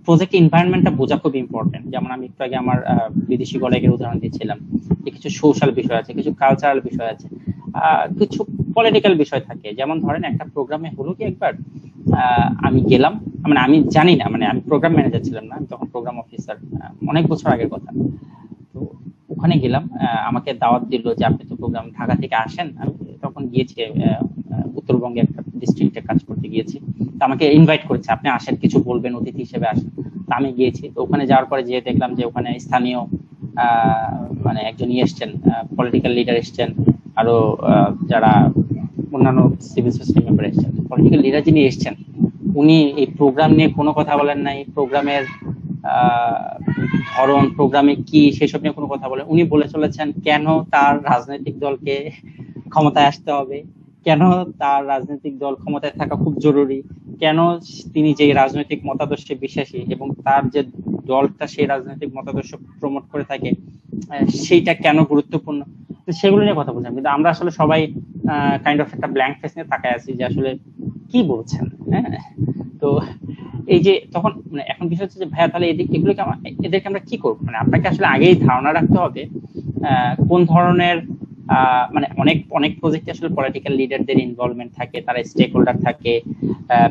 প্রজেক্ট এনভায়রনমেন্টটা বোঝা খুব ইম্পর্টেন্ট। যেমন আমি একটু আগে আমার বিদেশি কলিগের উদাহরণ দিচ্ছিলাম, যে কিছু সোশ্যাল বিষয় আছে, কিছু কালচারাল বিষয় আছে, কিছু পলিটিক্যাল বিষয় থাকে। যেমন ধরেন একটা প্রোগ্রামে হলো কি একবার আমি গেলাম, মানে আমি জানি না, মানে আমি প্রোগ্রাম ম্যানেজার ছিলাম না, আমি তখন প্রোগ্রাম অফিসার, অনেক বছর আগের কথা। তো ওখানে গেলাম, আমাকে দাওয়াত দিল যে আপনি তো প্রোগ্রাম ঢাকা থেকে আসেন। আমি তখন গিয়েছি উত্তরবঙ্গে একটা ডিস্ট্রিক্টে কাজ করতে গিয়েছি। তো আমাকে ইনভাইট করেছে, আপনি আসেন, কিছু বলবেন, অতিথি হিসেবে আসেন। তো আমি গিয়েছি। তো ওখানে যাওয়ার পরে যেয়ে দেখলাম যে ওখানে স্থানীয় মানে একজন এসছেন, পলিটিক্যাল লিডার এসছেন, আরো যারা অন্যান্য সিভিল সোসাইটি মেম্বার এসছেন। পলিটিক্যাল লিডার যিনি এসছেন, উনি এই প্রোগ্রাম নিয়ে কোনো কথা বলেন নাই, প্রোগ্রামের ধরন, প্রোগ্রামে কি, সেসব নিয়ে কোনো কথা বলেন। উনি বলে চলেছেন কেন তার রাজনৈতিক দলকে ক্ষমতায় আসতে হবে, কেন তার রাজনৈতিক দল ক্ষমতায় থাকা খুব জরুরি, কেন তিনি যে রাজনৈতিক মতাদর্শে বিশ্বাসী এবং তার যে দলটা সেই রাজনৈতিক মতাদর্শ প্রমোট করে থাকে, সেইটা কেন গুরুত্বপূর্ণ। সেগুলো নিয়ে কথা বলছেন, কিন্তু আমরা আসলে সবাই কাইন্ড অফ একটা ব্ল্যাঙ্ক ফেস নিয়ে তাকায় আছি যে আসলে কি বলছেন। হ্যাঁ, তো এই যে তখন মানে এখন বিষয় হচ্ছে যে ভাইয়া তাহলে এগুলোকে এদেরকে আমরা কি করবো। মানে আপনাকে আসলে আগেই ধারণা রাখতে হবে কোন ধরনের মানে অনেক অনেক প্রজেক্টে আসলে পলিটিক্যাল লিডারদের ইনভলভমেন্ট থাকে, তারা স্টেক হোল্ডার থাকে,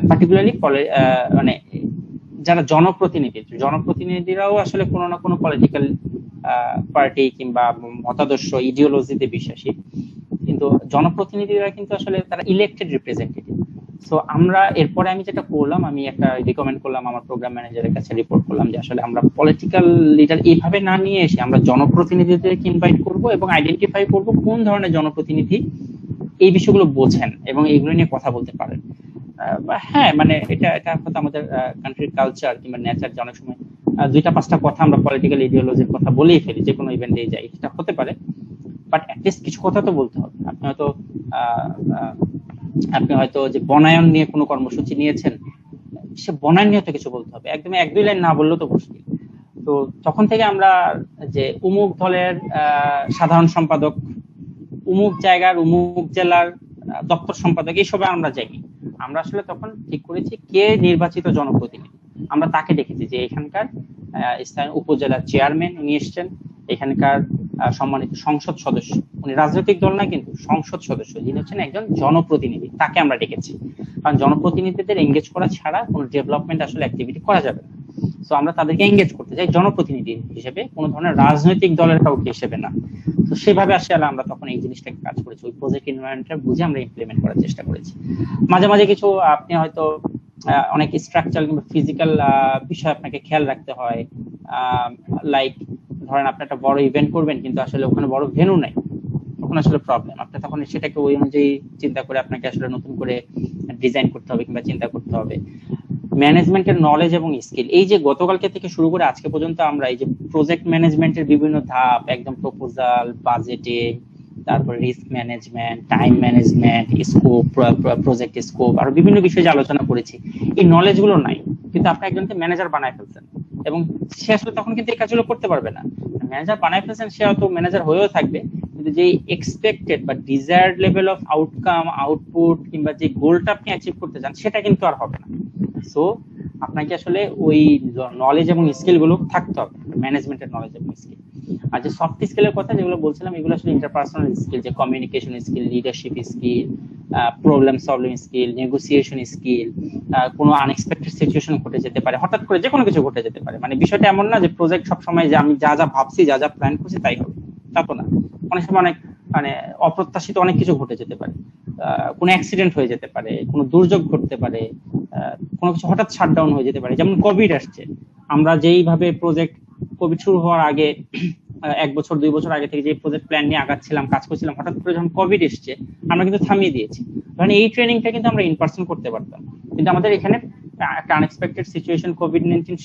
পার্টিকুলারলি মানে যারা জনপ্রতিনিধিরাও আসলে কোনো না কোনো পলিটিক্যাল পার্টি কিংবা মতাদর্শ, ইডিওলজিতে বিশ্বাসী। কিন্তু জনপ্রতিনিধিরা কিন্তু আসলে তারা ইলেক্টেড রিপ্রেজেন্টেটিভ। সো আমরা এরপরে আমি যেটা করলাম, আমি একটা রিকমেন্ড করলাম আমার প্রোগ্রাম ম্যানেজারের কাছে, রিপোর্ট করলাম যে আসলে আমরা পলিটিক্যাল লিডার এইভাবে না নিয়ে এসে আমরা জনপ্রতিনিধিদেরকে ইনভাইট করব এবং আইডেন্টিফাই করব কোন ধরনের জনপ্রতিনিধি এই বিষয়গুলো বোঝেন এবং এইগুলো নিয়ে কথা বলতে পারেন। হ্যাঁ, মানে এটা হয়তো আমাদের কান্ট্রির কালচার কিংবা নেচার, যে অনেক সময় দুইটা পাঁচটা কথা আমরা পলিটিক্যাল ইডিওলজির কথা বলেই ফেলি, যে কোনো ইভেন্টে যাই, এটা হতে পারে। বাট অ্যাটলিস্ট কিছু কথা তো বলতে হবে। আপনি হয়তো যে বনায়ন নিয়ে কোনো কর্মসূচি নিয়েছেন, সে বনায়ন নিয়ে তো কিছু বলতে হবে। একদম এক দুই লাইন না বললেও তো মুশকিল। তো তখন থেকে আমরা যে অমুক দলের সাধারণ সম্পাদক, অমুক জায়গার অমুক জেলার দপ্তর সম্পাদক, এইসবে আমরা যাইনি। আমরা আসলে তখন ঠিক করেছি কে নির্বাচিত জনপ্রতিনিধি, আমরা তাকে দেখেছি যে এখানকার স্থানীয় উপজেলার চেয়ারম্যান উনি এসছেন, এখানকার সম্মানিত সংসদ সদস্য, উনি রাজনৈতিক দল না কিন্তু সংসদ সদস্য, যিনি হচ্ছেন একজন জনপ্রতিনিধি, তাকে আমরা ডেকেছি। কারণ জনপ্রতিনিধিদের এঙ্গেজ করা ছাড়া কোনো ডেভেলপমেন্ট আসলে অ্যাক্টিভিটি করা যাবে না। তো আমরা তাদেরকে এঙ্গেজ করতে চাই জনপ্রতিনিধি হিসেবে, কোনো ধরনের রাজনৈতিক দলের কাউকে হিসেবে না। তো সেভাবে আসলে আমরা তখন এই জিনিসটাকে কাজ করেছি, ওই প্রজেক্ট এনভায়রনমেন্টটা বুঝে আমরা ইমপ্লিমেন্ট করার চেষ্টা করেছি। মাঝে মাঝে কিছু আপনি হয়তো অনেক স্ট্রাকচারাল কিংবা ফিজিক্যাল বিষয় আপনাকে খেয়াল রাখতে হয়। লাইক ধরেন আপনি একটা বড় ইভেন্ট করবেন কিন্তু আসলে ওখানে বড় ভেন্যু নাই, তখন আসলে প্রবলেম। আপনি তখন সেটাকে ওই অনুযায়ী চিন্তা করে আপনাকে আসলে নতুন করে ডিজাইন করতে হবে কিংবা চিন্তা করতে হবে। ম্যানেজমেন্টের নলেজ এবং স্কিল, এই যে গতকালকে থেকে শুরু করে আজকে পর্যন্ত আমরা এই যে প্রজেক্ট ম্যানেজমেন্টের বিভিন্ন ধাপ, একদম প্রপোজাল, বাজেটিং, তারপর risk management, time management, scope, project scope, আর বিভিন্ন বিষয়ে যে আলোচনা করেছি, এই নলেজ গুলো নাই, কিন্তু আপনি একজনকে ম্যানেজার বানায় ফেলছেন এবং সে আসলে তখন কিন্তু এই কাজগুলো করতে পারবে না। ম্যানেজার বানায় ফেলছেন, সে হয়তো ম্যানেজার হয়েও থাকবে, কিন্তু যে এক্সপেক্টেড বা desired level of outcome, output কিংবা যে গোলটা আপনি অ্যাচিভ করতে চান, সেটা কিন্তু আর হবে না। সো আপনাকে আসলে ওই নলেজ এবং স্কিল গুলো থাকতে হবে, ম্যানেজমেন্টের নলেজ এবং স্কিল। আর যে সফট স্কিলের কথা যেগুলো বলছিলাম, এগুলো আসলে ইন্টারপার্সোনাল স্কিল, যে communication skill, leadership skill, problem solving skill, negotiation skill. কোনো আনএক্সপেক্টেড সিচুয়েশন ঘটে যেতে পারে, হঠাৎ করে যে কোনো কিছু ঘটে যেতে পারে। মানে বিষয়টা এমন না যে প্রজেক্ট সবসময় যে আমি যা যা ভাবছি, যা যা প্ল্যান করছি তাই হবে, তা তো না। অনেক সময় অনেক মানে অপ্রত্যাশিত অনেক কিছু ঘটে যেতে পারে, কোনো অ্যাক্সিডেন্ট হয়ে যেতে পারে, কোনো দুর্যোগ ঘটতে পারে, কোনো কিছু হঠাৎ শাটডাউন হয়ে যেতে পারে। যেমন কোভিড আসছে, আমরা যেইভাবে প্রজেক্ট কোভিড শুরু হওয়ার আগে 1 বছর 2 বছর আগে থেকে যে প্রজেক্ট প্ল্যান নিয়ে আগাচ্ছিলাম, কাজ করছিলাম, হঠাৎ করে যখন কোভিড এসছে আমরা কিন্তু থামিয়ে দিয়েছি। মানে এই ট্রেনিংটা কিন্তু আমরা ইন পার্সন করতে পারতাম, কিন্তু আমাদের এখানে একটা আনএক্সপেক্টেড সিচুয়েশন কোভিড-19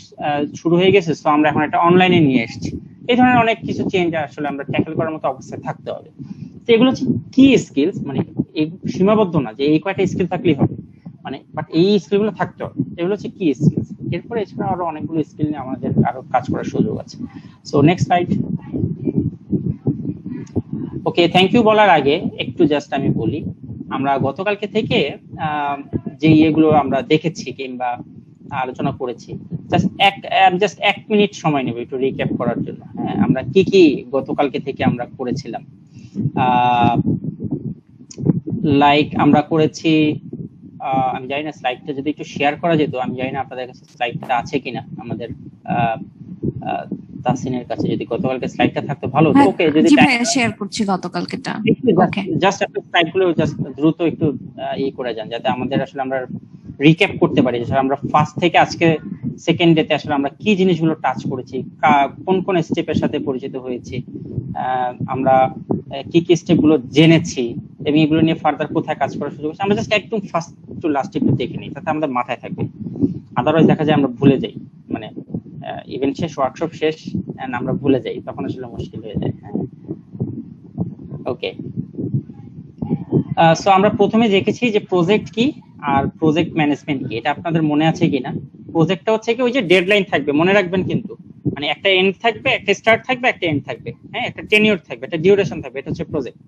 শুরু হয়ে গেছে, তো আমরা এখন একটা অনলাইনে নিয়ে এসেছি। এই ধরনের অনেক কিছু চেঞ্জ আসলে আমরা ট্যাকল করার মতো অবস্থায় থাকতে হবে। তো এগুলো হচ্ছে কি স্কিলস, মানে সীমাবদ্ধ না যে এই কয়টা স্কিল থাকলেই হবে, মানে বাট এই স্কিলগুলো থাকতে হবে, এগুলো হচ্ছে কি স্কিলস। এরপরে এছাড়া আরো অনেকগুলো স্কিল নিয়ে আমাদের আরো কাজ করার সুযোগ আছে। So next slide. Okay, thank you বলার আগে একটু জাস্ট আমি বলি, আমরা গতকালকে থেকে যে ইয়েগুলো আমরা দেখেছি কিংবা আলোচনা করেছি, জাস্ট 1 মিনিট সময় নেব একটু রিক্যাপ করার জন্য। হ্যাঁ, আমরা কি কি গতকালকে থেকে আমরা করেছিলাম। লাইক আমরা করেছি, আমি জানি না স্লাইডটা যদি একটু শেয়ার করা যেত, আমি জানি না আপনাদের কাছে স্লাইডটা আছে কিনা, আমাদের তাসিনের কাছে যদি গতকালকে স্লাইডটা থাকতো ভালো হতো। ওকে, যদি শেয়ার করছি গতকালকেটা, ওকে জাস্ট একটা স্লাইডগুলো জাস্ট দ্রুত একটু করে যান, যাতে আমাদের আসলে আমরা রিক্যাপ করতে পারি যে আমরা ফার্স্ট থেকে আজকে সেকেন্ড ডেতে আসলে আমরা কি জিনিসগুলো টাচ করেছি, কোন কোন স্টেপের সাথে পরিচিত হয়েছি, আমরা কি কি স্টেপগুলো জেনেছি এবং এগুলো নিয়ে ফার্দার কোথায় কাজ করার সুযোগ আছে। আমরা জাস্ট একদম ফার্স্ট টু লাস্ট একটু দেখে নিই, তাতে আমাদের মাথায় থাকবে। আদারওয়াইজ দেখা যায় আমরা ভুলে যাই, মানে ইভেন্ট শেষ, ওয়ার্কশপ শেষ, আমরা ভুলে যাই, তখন আসলে মুশকিল হয়ে যায়। হ্যাঁ, ওকে। সো আমরা প্রথমে দেখেছি যে প্রজেক্ট কি আর প্রজেক্ট ম্যানেজমেন্ট কি, এটা আপনাদের মনে আছে কিনা। প্রজেক্টটা হচ্ছে কি ওই যে ডেডলাইন থাকবে, মনে রাখবেন কিন্তু, মানে একটা এন্ড থাকবে, একটা স্টার্ট থাকবে, একটা এন্ড থাকবে, হ্যাঁ, একটা টেনিউর থাকবে, একটা ডিউরেশন থাকবে, এটা হচ্ছে প্রজেক্ট।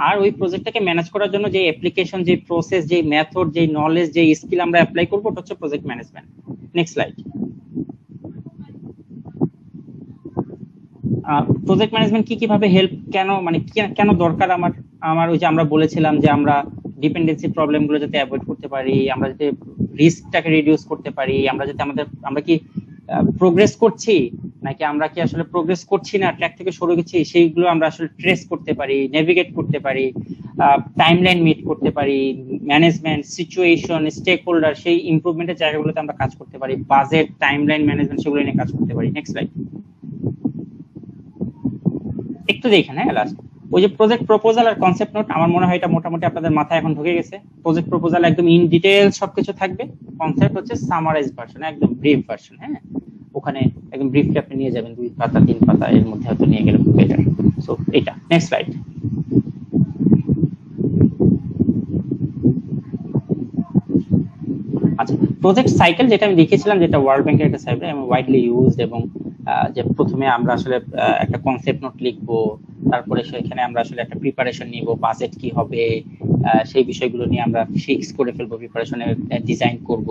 আর ওই প্রজেক্টটাকে ম্যানেজ করার জন্য যে অ্যাপ্লিকেশন, যে প্রসেস, যে মেথড, যে নলেজ, যে স্কিল আমরা অ্যাপ্লাই করব, ওটা হচ্ছে project management. Next slide. Project management কি কিভাবে হেল্প, কেন মানে কেন দরকার আমার ওই যে আমরা বলেছিলাম যে আমরা ডিপেন্ডেন্সি প্রবলেমগুলো যাতে অ্যাভয়েড করতে পারি, আমরা যাতে রিস্কটাকে রিডিউস করতে পারি, আমরা কি প্রোগ্রেস করছি নাকি আমরা কি আসলে প্রোগ্রেস করছি না, ট্র্যাক থেকে সরে গেছি, সেইগুলো আমরা আসলে ট্রেস করতে পারি, নেভিগেট করতে পারি, টাইমলাইন মিট করতে পারি, ম্যানেজমেন্ট, সিচুয়েশন, স্টেক হোল্ডার, সেই ইমপ্রুভমেন্টের জায়গাগুলোতে আমরা কাজ করতে পারি, বাজেট, টাইমলাইন ম্যানেজমেন্ট, সেগুলো নিয়ে কাজ করতে পারি। Next slide. একটু দেখেন, হ্যাঁ, লাস্ট ওই যে প্রজেক্ট প্রপোজাল আর কনসেপ্ট নোট, আমার মনে হয় এটা মোটামুটি আপনাদের মাথায় এখন ঢুকে গেছে। প্রজেক্ট প্রপোজাল একদম ইন ডিটেইলস সবকিছু থাকবে, কনসেপ্ট হচ্ছে সামারাইজ ভার্সন, একদম ব্রিফ ভার্সন। হ্যাঁ, ওখানে একদম ব্রিফলি আপনি নিয়ে যাবেন 2 পাতা 3 পাতা, এর মধ্যে হয়তো নিয়ে গেলে খুব বেটার। সো এটা নেক্সট স্লাইড। আচ্ছা, প্রজেক্ট সাইকেল যেটা আমি লিখেছিলাম, যেটা ওয়ার্ল্ড ব্যাংকের একটা সাইকেল এবং ওয়াইডলি ইউজড, এবং যে প্রথমে আমরা আসলে একটা কনসেপ্ট নোট লিখবো, তারপরে সেখানে আমরা আসলে একটা প্রিপারেশন নিব, বাজেট কি হবে সেই বিষয়গুলো নিয়ে আমরা ফিক্স করে ফেলবো, প্রিপারেশনের ডিজাইন করব,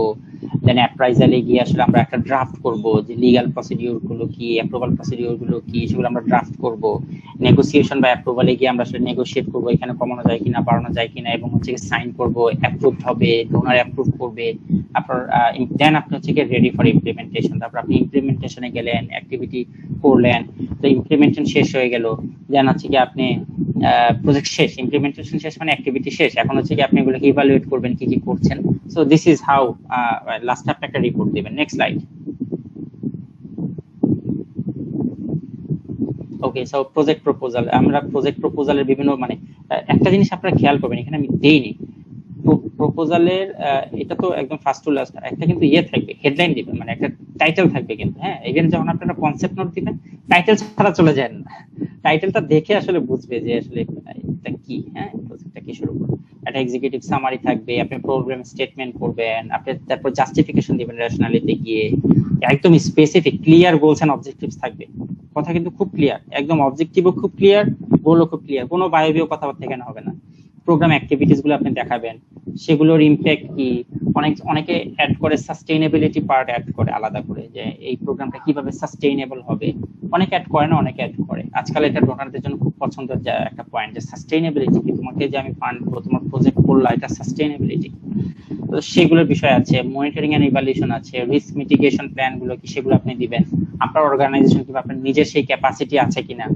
দেন অ্যাপ্রাইজালে গিয়ে আসলে আমরা একটা ড্রাফট করব, যে লিগ্যাল প্রসিডিউর গুলো কি, অ্যাপ্রুভাল প্রসিডিউর গুলো কি, সেগুলো আমরা ড্রাফট করব। নেগোসিয়েশন বা অ্যাপ্রুভালে গিয়ে আমরা আসলে নেগোশিয়েট করব, এখানে কমানো যায় কিনা, বাড়ানো যায় কিনা, এবং হচ্ছে সাইন করব, অ্যাপ্রুভড হবে, ডোনার অ্যাপ্রুভ করবে, আপনার দেন আপনি হচ্ছে কি রেডি ফর ইমপ্লিমেন্টেশন। তারপর আপনি ইমপ্লিমেন্টেশনে গেলেন, অ্যাক্টিভিটি করলেন, তো ইমপ্লিমেন্টেশন শেষ হয়ে গেল, দেন হচ্ছে কি আপনি প্রজেক্ট শেষ, ইমপ্লিমেন্টেশন শেষ মানে অ্যাক্টিভিটি শেষ, এখন হচ্ছে কি আপনি এগুলোকে ইভালুয়েট করবেন কি কি করছেন। So this is how last আপনি একটা রিপোর্ট দিবেন। Next slide. Okay, so project proposal, আমরা প্রজেক্ট প্রপোজালের বিভিন্ন মানে একটা জিনিস আপনারা খেয়াল করবেন, এখানে আমি দেইনি প্রপোজালের, এটা তো একদম ফার্স্ট টু লাস্ট একটা কিন্তু থাকবে, হেডলাইন দিবেন, মানে একটা টাইটেল থাকবে কিন্তু। হ্যাঁ, ইভেন যখন আপনারা কনসেপ্ট নোট দিবেন, টাইটেল ছাড়া চলে যান না, টাইটেলটা দেখে আসলে বুঝবে যে আসলে এটা কি। হ্যাঁ, প্রজেক্টটা কি শুরু করবে, একটা এক্সিকিউটিভ সামারি থাকবে, আপনি প্রোগ্রাম স্টেটমেন্ট করবেন, আপনি তারপর জাস্টিফিকেশন দিবেন, রেশনালিটি গিয়ে একদম specific clear goals and objectives থাকবে, কথা কিন্তু খুব ক্লিয়ার, একদম অবজেক্টিভও খুব ক্লিয়ার, গোলও খুব ক্লিয়ার, কোনো বায়বীয় কথাবার্তা এখানে হবে না। প্রোগ্রাম অ্যাক্টিভিটিস গুলো আপনি দেখাবেন, সেগুলোর ইমপ্যাক্ট কি, অনেকে অ্যাড করে সাস্টেইনেবিলিটি পার্ট অ্যাড করে আলাদা করে, যে এই প্রোগ্রামটা কিভাবে সাস্টেইনেবল হবে, অনেকে অ্যাড করে না, অনেকে অ্যাড করে। আজকাল এটা ডোনারদের জন্য খুব পছন্দের একটা পয়েন্ট, যে সাস্টেইনেবিলিটি কি, তোমাকে যে আমি ফান্ড করব, তোমার প্রজেক্ট করলা, এটা সাস্টেইনেবিলিটি। তো সেগুলোর বিষয় আছে, মনিটরিং এন্ড ইভালুয়েশন আছে, রিস্ক মিটিগেশন প্ল্যান গুলো কি, সেগুলো আপনি দিবেন, আপনার অর্গানাইজেশন কিংবা আপনার নিজের সেই ক্যাপাসিটি আছে কিনা,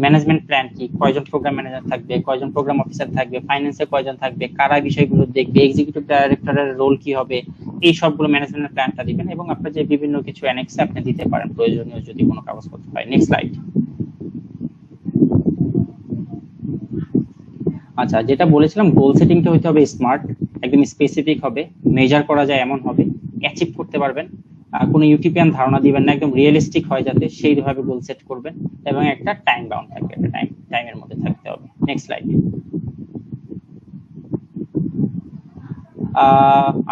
ম্যানেজমেন্ট প্ল্যান কি, কয়জন প্রোগ্রাম ম্যানেজার থাকবে, কয়জন প্রোগ্রাম অফিসার থাকবে, ফাইন্যান্সে কয়জন থাকবে, কারা বিষয়গুলো দেখবে, এক্সিকিউটিভ ডাইরেক্টরের রোল কি হবে, এই সবগুলো ম্যানেজমেন্টের প্ল্যানটা দিবেন এবং আপনার যে বিভিন্ন কিছু অ্যানেক্সে আপনি দিতে পারেন প্রয়োজনীয় যদি কোনো কাগজপত্র হয়। Next slide. আচ্ছা, যেটা বলেছিলাম গোল সেটিংটা হইতে হবে স্মার্ট, একদম স্পেসিফিক হবে, মেজার করা যায় এমন হবে, অ্যাচিভ করতে পারবেন, কোনো ইউটিপিয়ান ধারণা দিবেন না, একদম রিয়েলিস্টিক হয় যাতে সেইভাবে গোল সেট করবেন এবং একটা টাইম বাউন্ড থাকবে, একটা টাইমের মধ্যে থাকতে হবে। Next slide.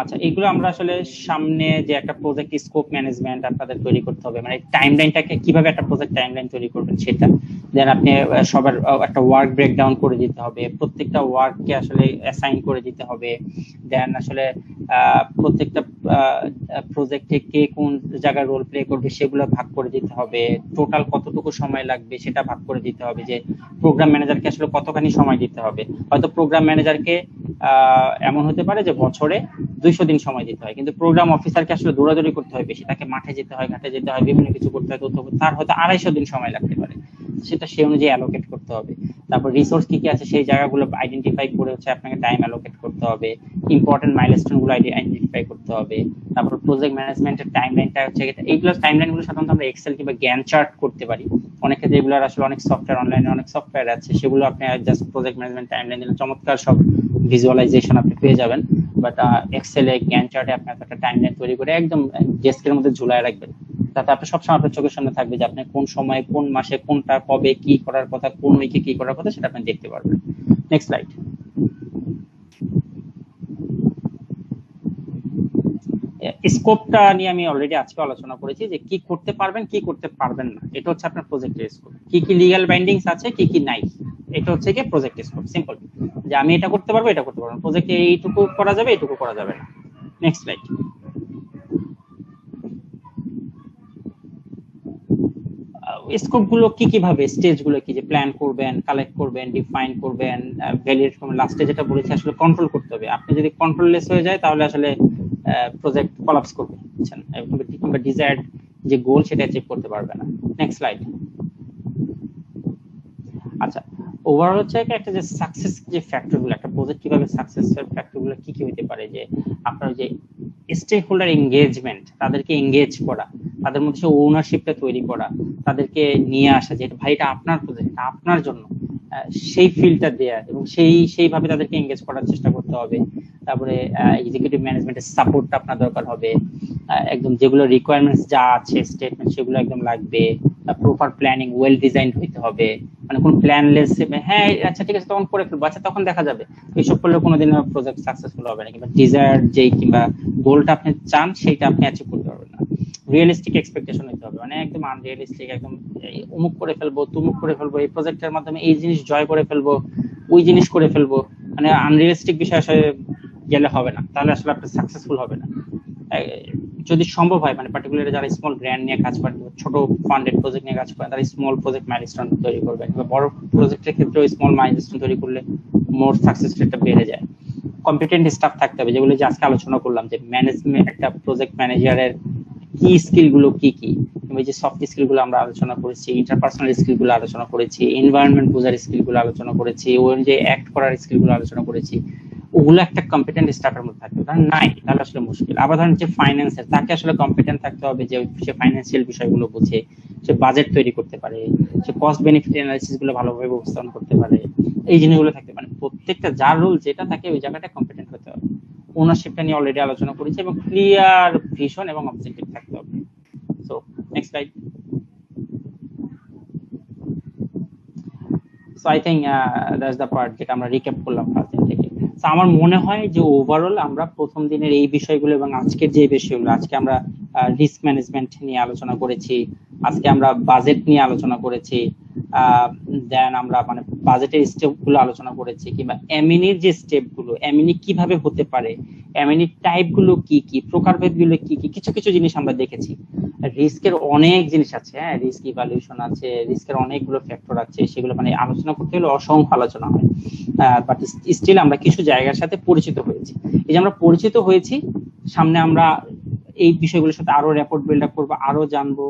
আচ্ছা, এগুলো আমরা আসলে সামনে যে একটা প্রজেক্ট স্কোপ ম্যানেজমেন্ট আপনাদের তৈরি করতে হবে, মানে টাইমলাইনটাকে কিভাবে একটা প্রজেক্ট টাইমলাইন তৈরি করবেন সেটা, দেন আপনি সবার একটা ওয়ার্ক ব্রেকডাউন করে দিতে হবে, প্রত্যেকটা ওয়ার্ককে আসলে অ্যাসাইন করে দিতে হবে, দেন আসলে প্রত্যেকটা প্রজেক্টে কে কোন জায়গায় রোল প্লে করবে সেগুলো ভাগ করে দিতে হবে, টোটাল কতটুকু সময় লাগবে সেটা ভাগ করে দিতে হবে, যে প্রোগ্রাম ম্যানেজারকে আসলে কতখানি সময় দিতে হবে। হয়তো প্রোগ্রাম ম্যানেজারকে এমন হতে পারে যে বছরে 200 দিন সময় দিতে হয়, কিন্তু প্রোগ্রাম অফিসারকে আসলে দৌড়াদৌড়ি করতে হয় বেশি, তাকে মাঠে যেতে হয়, ঘাটে যেতে হয়, বিভিন্ন কিছু করতে হয়, তার হয়তো 250 দিন সময় লাগতে পারে, সেটা সেই অনুযায়ী অ্যালোকেট করতে হবে। তারপর রিসোর্স কি কি আছে সেই জায়গাগুলো আইডেন্টিফাই করে হচ্ছে আপনাকে টাইম অ্যালোকেট করতে হবে, ইম্পর্টেন্ট মাইলস্টোন গুলো আইডেন্টিফাই করতে হবে। তারপর প্রজেক্ট ম্যানেজমেন্টের টাইমলাইনটা হচ্ছে, এইগুলো টাইমলাইনগুলো সাধারণত আমরা এক্সেল কিংবা গ্যান চার্ট করতে পারি, অনেক ক্ষেত্রে এগুলোর আসলে অনেক সফটওয়্যার, অনলাইনে অনেক সফটওয়্যার আছে, সেগুলো আপনি জাস্ট প্রজেক্ট ম্যানেজমেন্ট টাইমলাইন দিলে চমৎকার সব ভিজুয়ালাইজেশন আপনি পেয়ে যাবেন। বাট এক্সেলে গ্যান চার্টে আপনি একটা টাইমলাইন তৈরি করে একদম ডেস্কের মধ্যে ঝুলায় রাখবেন, তাতে আপনি সবসময় আপনার চোখের সামনে থাকবে যে আপনি কোন সময়, কোন মাসে, কোনটা কবে কি করার কথা, কোন উইকে কি করার কথা, সেটা আপনি দেখতে পারবেন। Next slide. স্কোপটা নিয়ে আমি অলরেডি আজকে আলোচনা করেছি যে কি করতে পারবেন, কি করতে পারবেন না, এটা হচ্ছে আপনার প্রজেক্টের স্কোপ। কি কি লিগ্যাল বাইন্ডিংস আছে, কি কি নাই, এটা হচ্ছে কি প্রজেক্টের স্কোপ। সিম্পল, যে আমি এটা করতে পারবো, এটা করতে পারবো না, প্রজেক্টে এইটুকু করা যাবে, এইটুকু করা যাবে না। Next slide. স্কোপ গুলো কি কিভাবে, স্টেজ গুলো কি, যে প্ল্যান করবেন, কালেক্ট করবেন, ডিফাইন করবেন, ভ্যালিডেট করবেন, লাস্টে যেটা বলেছি আসলে কন্ট্রোল করতে হবে। আপনি যদি কন্ট্রোললেস হয়ে যায় তাহলে আসলে প্রজেক্ট কোলাপস করবে, বুঝছেন, কিংবা ডিজায়ার্ড যে গোল সেটা অ্যাচিভ করতে পারবে না। Next slide. আচ্ছা, ওভারঅল হচ্ছে একটা যে সাকসেস যে ফ্যাক্টরগুলো, একটা প্রজেক্ট কিভাবে সাকসেসের ফ্যাক্টরগুলো কি কি হতে পারে, যে আপনার যে স্টেক হোল্ডার এঙ্গেজমেন্ট, তাদেরকে এঙ্গেজ করা, তাদের মধ্যে সেই ওনারশিপটা তৈরি করা, তাদেরকে নিয়ে আসা যে ভাই এটা আপনার প্রজেক্ট, আপনার জন্য, সেই ফিলটা দেয়া এবং সেইভাবে তাদেরকে এঙ্গেজ করার চেষ্টা করতে হবে। তারপরে এক্সিকিউটিভ ম্যানেজমেন্টের সাপোর্টটা আপনার দরকার হবে, একদম যেগুলো রিকোয়ারমেন্টস যা আছে স্টেটমেন্ট সেগুলো একদম লাগবে, প্রপার প্ল্যানিং ওয়েল ডিজাইনড হইতে হবে, মানে কোন প্ল্যানলেস হ্যাঁ আচ্ছা ঠিক আছে তখন করে ফেলবো, আচ্ছা তখন দেখা যাবে, এইসব করলে কোনোদিন প্রজেক্ট সাকসেসফুল হবে না, কিংবা ডিজায়ার যেই কিংবা গোলটা আপনি চান সেইটা আপনি অ্যাচিভ করতে পারবেন না। রিয়েলিস্টিক এক্সপেকটেশন হইতে হবে, মানে একদম আনরিয়েলিস্টিক, একদম অমুক করে ফেলবো, তুমুক করে ফেলবো, এই প্রজেক্টের মাধ্যমে এই জিনিস জয় করে ফেলবো, ওই জিনিস করে ফেলবো, মানে আনরিয়েলিস্টিক বিষয় আসলে গেলে হবে না, তাহলে আসলে আপনি সাকসেসফুল হবে না। যদি সম্ভব হয়, মানে পার্টিকুলারলি যারা স্মল গ্র্যান্ড নিয়ে কাজ করেন, ছোট ফান্ডেড প্রজেক্ট নিয়ে কাজ করেন, তারা স্মল প্রজেক্ট মাইলস্টোন তৈরি করবেন, কিংবা বড় প্রজেক্টের ক্ষেত্রে স্মল মাইলস্টোন তৈরি করলে মোর সাকসেস রেটটা বেড়ে যায়। কম্পিটেন্ট স্টাফ থাকতে হবে, যেগুলো যে আজকে আলোচনা করলাম, যে ম্যানেজমেন্ট, একটা প্রজেক্ট ম্যানেজারের কি স্কিল গুলো কি কি, কিংবা যে সফট স্কিল গুলো আমরা আলোচনা করেছি, ইন্টারপার্সোনাল স্কিল গুলো আলোচনা করেছি, এনভায়রনমেন্ট বোঝার স্কিল গুলো আলোচনা করেছি, ওই অনুযায়ী অ্যাক্ট করার স্কিল গুলো আলোচনা করেছি, ওগুলো একটা কম্পিটেন্ট স্টাফের মধ্যে থাকবে। কারণ নাই তাহলে আসলে মুশকিল। আবার ধরেন যে ফাইন্যান্সের, তাকে আসলে কম্পিটেন্ট থাকতে হবে যে সে ফাইন্যান্সিয়াল বিষয়গুলো বুঝে, সে বাজেট তৈরি করতে পারে, সে কস্ট বেনিফিট অ্যানালিসিস গুলো ভালোভাবে উপস্থাপন করতে পারে, এই জিনিসগুলো থাকতে পারে। প্রত্যেকটা যার রোল যেটা থাকে ওই জায়গাটা কম্পিটেন্ট হতে হবে। ওনারশিপটা নিয়ে অলরেডি আলোচনা করেছি, এবং ক্লিয়ার ভিশন এবং অবজেক্টিভ থাকতে হবে। So next slide. So I think that's the part যেটা আমরা রিক্যাপ করলাম ফার্স্ট দিন থেকে। সো আমার মনে হয় যে ওভারঅল আমরা প্রথম দিনের এই বিষয়গুলো এবং আজকের যে বিষয়গুলো, আজকে আমরা রিস্ক ম্যানেজমেন্ট নিয়ে আলোচনা করেছি, আজকে আমরা বাজেট নিয়ে আলোচনা করেছি, দেন আমরা মানে বাজেটের স্টেপ গুলো আলোচনা করেছি, কিংবা এমএনইর যে স্টেপ গুলো, এমএনই কিভাবে হতে পারে, এমএনই টাইপ গুলো কি কি, প্রকারভেদ গুলো কি কি, কিছু কিছু জিনিস আমরা দেখেছি। রিস্কের অনেক জিনিস আছে, হ্যাঁ রিস্ক ইভ্যালুয়েশন আছে, রিস্কের অনেকগুলো ফ্যাক্টর আছে, সেগুলো মানে আলোচনা করতে হলে অসংখ্য আলোচনা হয়। বাট স্টিল আমরা কিছু জায়গার সাথে পরিচিত হয়েছি। এই যে আমরা পরিচিত হয়েছি, সামনে আমরা এই বিষয়গুলোর সাথে আরো রেপোর্ট বিল্ড আপ করবো, আরো জানবো,